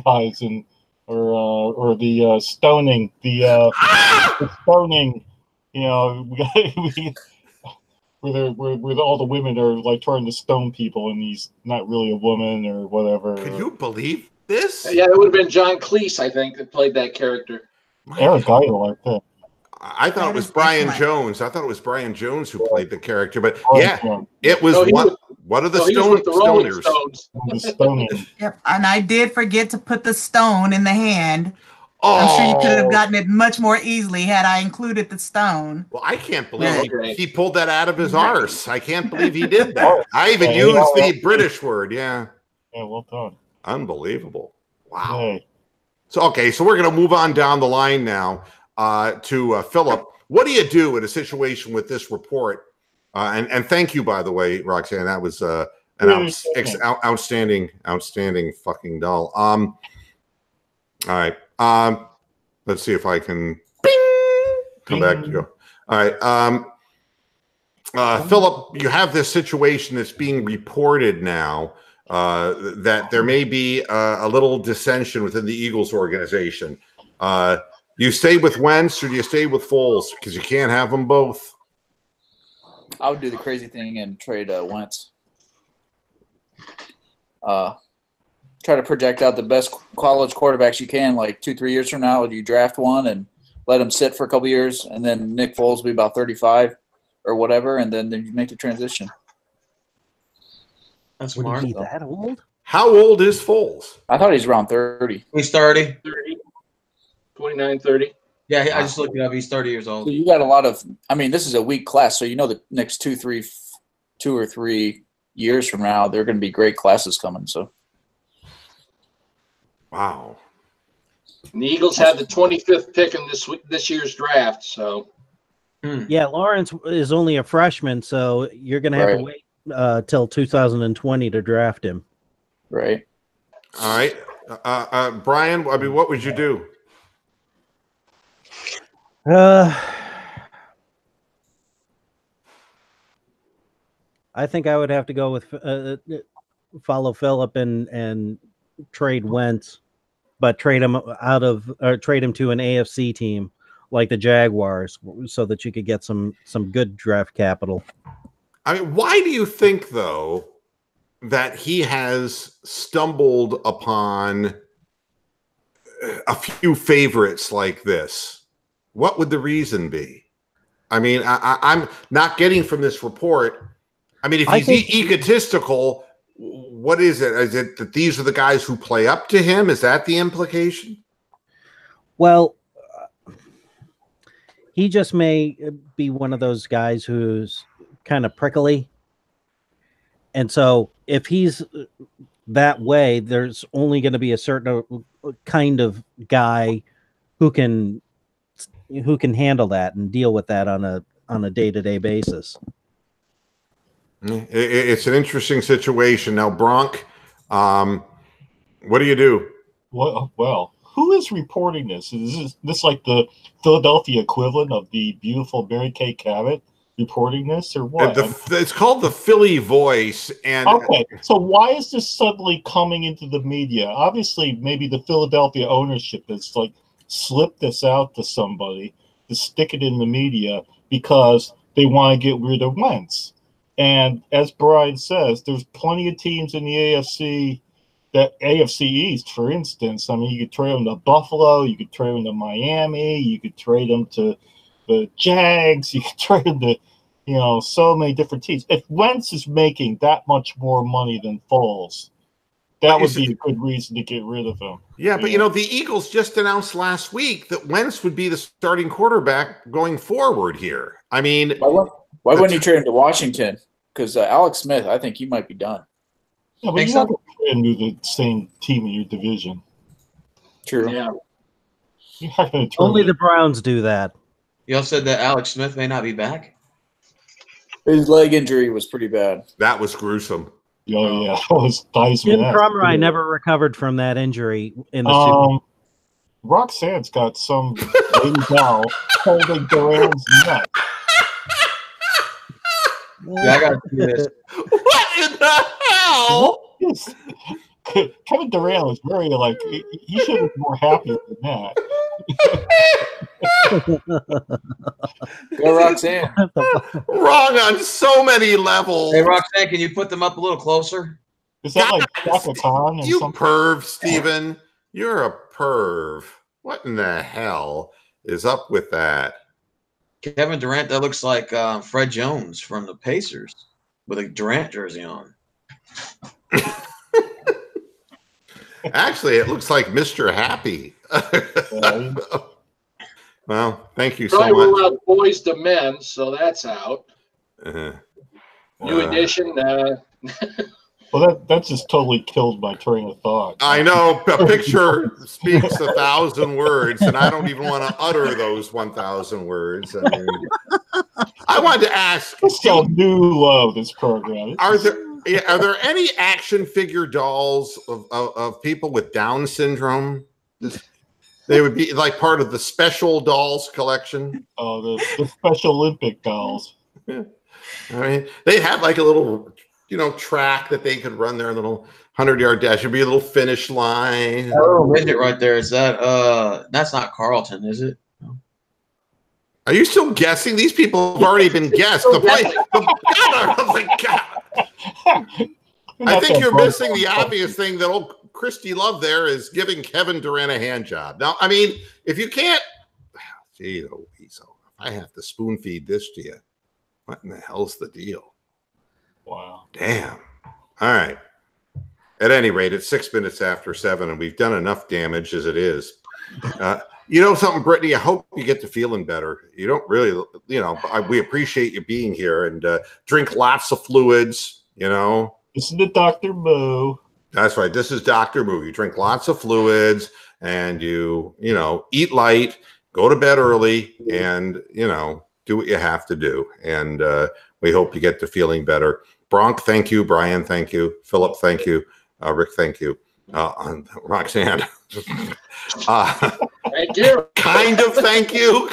guys in, or the stoning, the stoning. You know, where all the women are like trying to stone people, and he's not really a woman or whatever.
Can you believe this?
Yeah, it would have been John Cleese, I think, that played that character.
Eric Idle like that.
I thought it was Brian Jones. I thought it was Brian Jones who played the character, but
Oh,
yeah, it was
No, he was-
what are the
he was with the Rolling
stoners?
Stones.
The stoning.
Yep. And I did forget to put the stone in the hand. I'm sure you could have gotten it much more easily had I included the stone.
Well, I can't believe
Okay.
he pulled that out of his arse. I can't believe he did that. I even used the British word. Yeah,
Yeah, well done.
unbelievable. Wow.
Hey.
So we're going to move on down the line now to Philip. What do you do in a situation with this report? And thank you, by the way, Roxanne. That was an outstanding fucking doll. All right. Let's see if I can come back to you. All right. Philip, you have this situation that's being reported now that there may be a little dissension within the Eagles organization. You stay with Wentz or do you stay with Foles? Because you can't have them both.
I would do the crazy thing and trade Wentz. Try to project out the best college quarterbacks you can, like 2-3 years from now. You draft one and let him sit for a couple years, and then Nick Foles will be about 35 or whatever, and then you make the transition.
That's
Would
smart.
he be that old?
How old is Foles?
I thought he's around 30.
He's 30.
30, 29, 30.
Yeah, I just looked it up. He's 30 years
So
old.
you got a lot of – I mean, this is a weak class, so you know the next 2 or 3 years from now, there are going to be great classes coming. So
Wow.
And the Eagles had the 25th pick in this year's draft. So
Yeah, Lawrence is only a freshman, so you're going to have to wait till 2020 to draft him.
right.
All right. Brian, I mean, what would you do?
I think I would have to go with follow Phillip and trade Wentz, but trade him trade him to an AFC team like the Jaguars, so that you could get some good draft capital.
I mean, why do you think though that he has stumbled upon a few favorites like this? What would the reason be? I mean, I'm not getting from this report. I mean, if he's egotistical, what is it? Is it that these are the guys who play up to him? Is that the implication?
Well, he just may be one of those guys who's kind of prickly. And so if he's that way, there's only going to be a certain kind of guy who can handle that and deal with that on a day-to-day basis.
It's an interesting situation. Now, Bronk, what do you do?
Well, who is reporting this? Is this like the Philadelphia equivalent of the beautiful Mary Kay Cabot reporting this, or what?
It's called the Philly Voice. And
okay, so why is this suddenly coming into the media? Obviously, maybe the Philadelphia ownership has like slipped this out to somebody to stick it in the media because they want to get rid of Wentz. And as Brian says, there's plenty of teams in the AFC, that AFC East, for instance. I mean, you could trade them to Buffalo, you could trade them to Miami, you could trade them to the Jags, you could trade them to, so many different teams. If Wentz is making that much more money than Foles, that would be a good reason to get rid of him.
Yeah, but the Eagles just announced last week that Wentz would be the starting quarterback going forward here. I mean,
why wouldn't you trade him to Washington? Because Alex Smith, I think he might be done.
Yeah, but you're not going to trade him to the same team in your division.
True.
Yeah.
Only the Browns do that.
You also said that Alex Smith may not be back.
His leg injury was pretty bad.
That was gruesome.
Oh, yeah. That was
Jim Crumry never recovered from that injury in the Super Bowl.
Roxanne's got some lady doll holding Duran's neck.
Yeah, I got to do this.
What in the hell?
Kevin Durant was very he should have been more happy than that.
Go Roxanne.
Wrong on so many levels.
Hey, Roxanne, can you put them up a little closer?
Is that like Chaka Khan?
You perv, Steven. You're a perv. What in the hell is up with that?
Kevin Durant, that looks like Fred Jones from the Pacers with a Durant jersey on.
Actually, it looks like Mr. Happy. Well, thank you so much.
Rule out Boys to Men, so that's out. New edition.
Well, that just totally killed my train of thought.
I know. A picture speaks 1,000 words, and I don't even want to utter those 1,000 words. I mean, I wanted to ask.
It's a new low, this program.
Are there any action figure dolls of people with Down syndrome? They would be like part of the special dolls collection.
Oh, the Special Olympic dolls.
Yeah. I mean, they had like a little, track that they could run their little 100-yard dash. It'd be a little finish line.
Oh, midget right there. Is that that's not Carlton, is it? No.
Are you still guessing? These people have already been guessed. I think you're missing the obvious thing that old Christy Love there is giving Kevin Durant a hand job. Now, I mean, if you can't, gee, Weasel, I have to spoon feed this to you. What in the hell's the deal?
Wow.
Damn. All right. At any rate, it's 6 minutes after 7, and we've done enough damage as it is. Something, Brittany, I hope you get to feeling better. You don't really, we appreciate you being here, and drink lots of fluids,
Listen to Dr. Moo.
That's right. This is Dr. Moo. You drink lots of fluids, and you eat light, go to bed early, and, do what you have to do. And we hope you get to feeling better. Bronk, thank you. Brian, thank you. Philip, thank you. Rick, thank you. Roxanne.
Thank you.
Kind of thank you.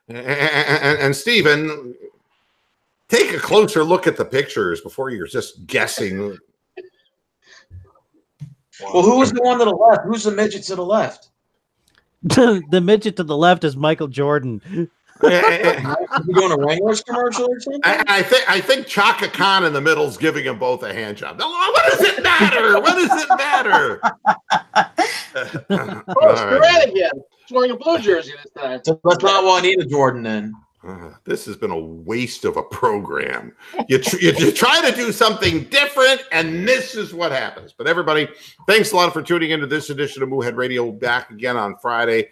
And Stephen, take a closer look at the pictures before you're just guessing.
Well, who was the one to the left? Who's the midget to the left?
The midget to the left is Michael Jordan.
Is he doing a Wranglers commercial or something?
I think Chaka Khan in the middle is giving them both a hand job. What does it matter? What does it matter?
Oh, Durant again. He's wearing a blue jersey this time.
So that's not Juanita Jordan then.
This has been a waste of a program. You try to do something different, and this is what happens. But everybody, thanks a lot for tuning into this edition of Moohead Radio. We'll be back again on Friday.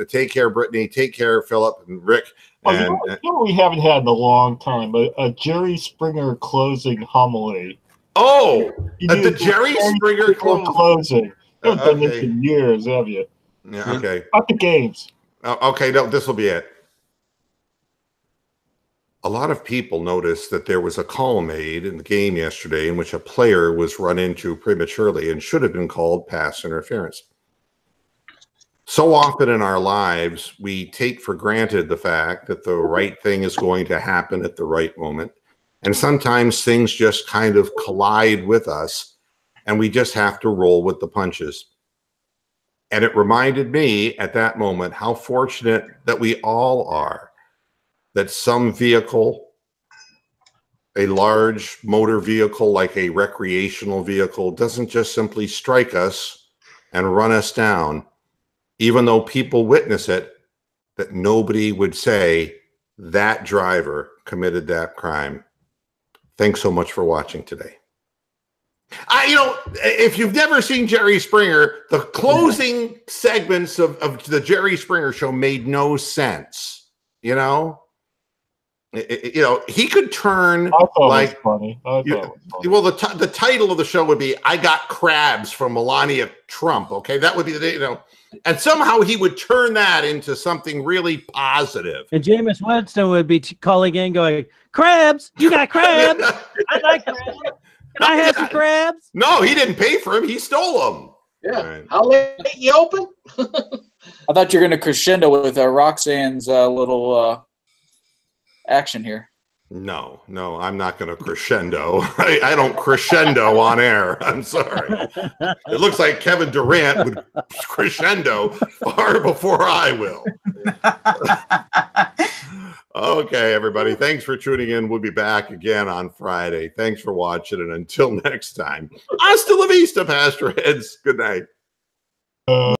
Take care, Brittany. Take care, Philip and Rick. And,
you know we haven't had in a long time, a Jerry Springer closing homily.
Oh, the Jerry Springer
closing. You haven't done this in years, have you?
Yeah, okay.
Not the games.
Okay, no, this will be it. A lot of people noticed that there was a call made in the game yesterday in which a player was run into prematurely and should have been called pass interference. So often in our lives, we take for granted the fact that the right thing is going to happen at the right moment. And sometimes things just kind of collide with us, and we just have to roll with the punches. And it reminded me at that moment how fortunate that we all are, that some vehicle, a large motor vehicle like a recreational vehicle, doesn't just simply strike us and run us down, even though people witness it, that nobody would say that driver committed that crime. Thanks so much for watching today. If you've never seen Jerry Springer, the closing segments of the Jerry Springer show made no sense. He could turn like funny. Well, the title of the show would be "I Got Crabs" from Melania Trump. Okay, that would be and somehow he would turn that into something really positive.
And Jameis Winston would be calling in, going, "Crabs, you got crabs? I like crabs. Can I have some crabs?"
No, he didn't pay for them. He stole them.
Yeah. Right. How late you open?
I thought you were going to crescendo with Roxanne's little action here.
No, I'm not going to crescendo. I don't crescendo on air. I'm sorry. It looks like Kevin Durant would crescendo far before I will. Okay, everybody. Thanks for tuning in. We'll be back again on Friday. Thanks for watching. And until next time, hasta la vista, Pastor Heads. Good night.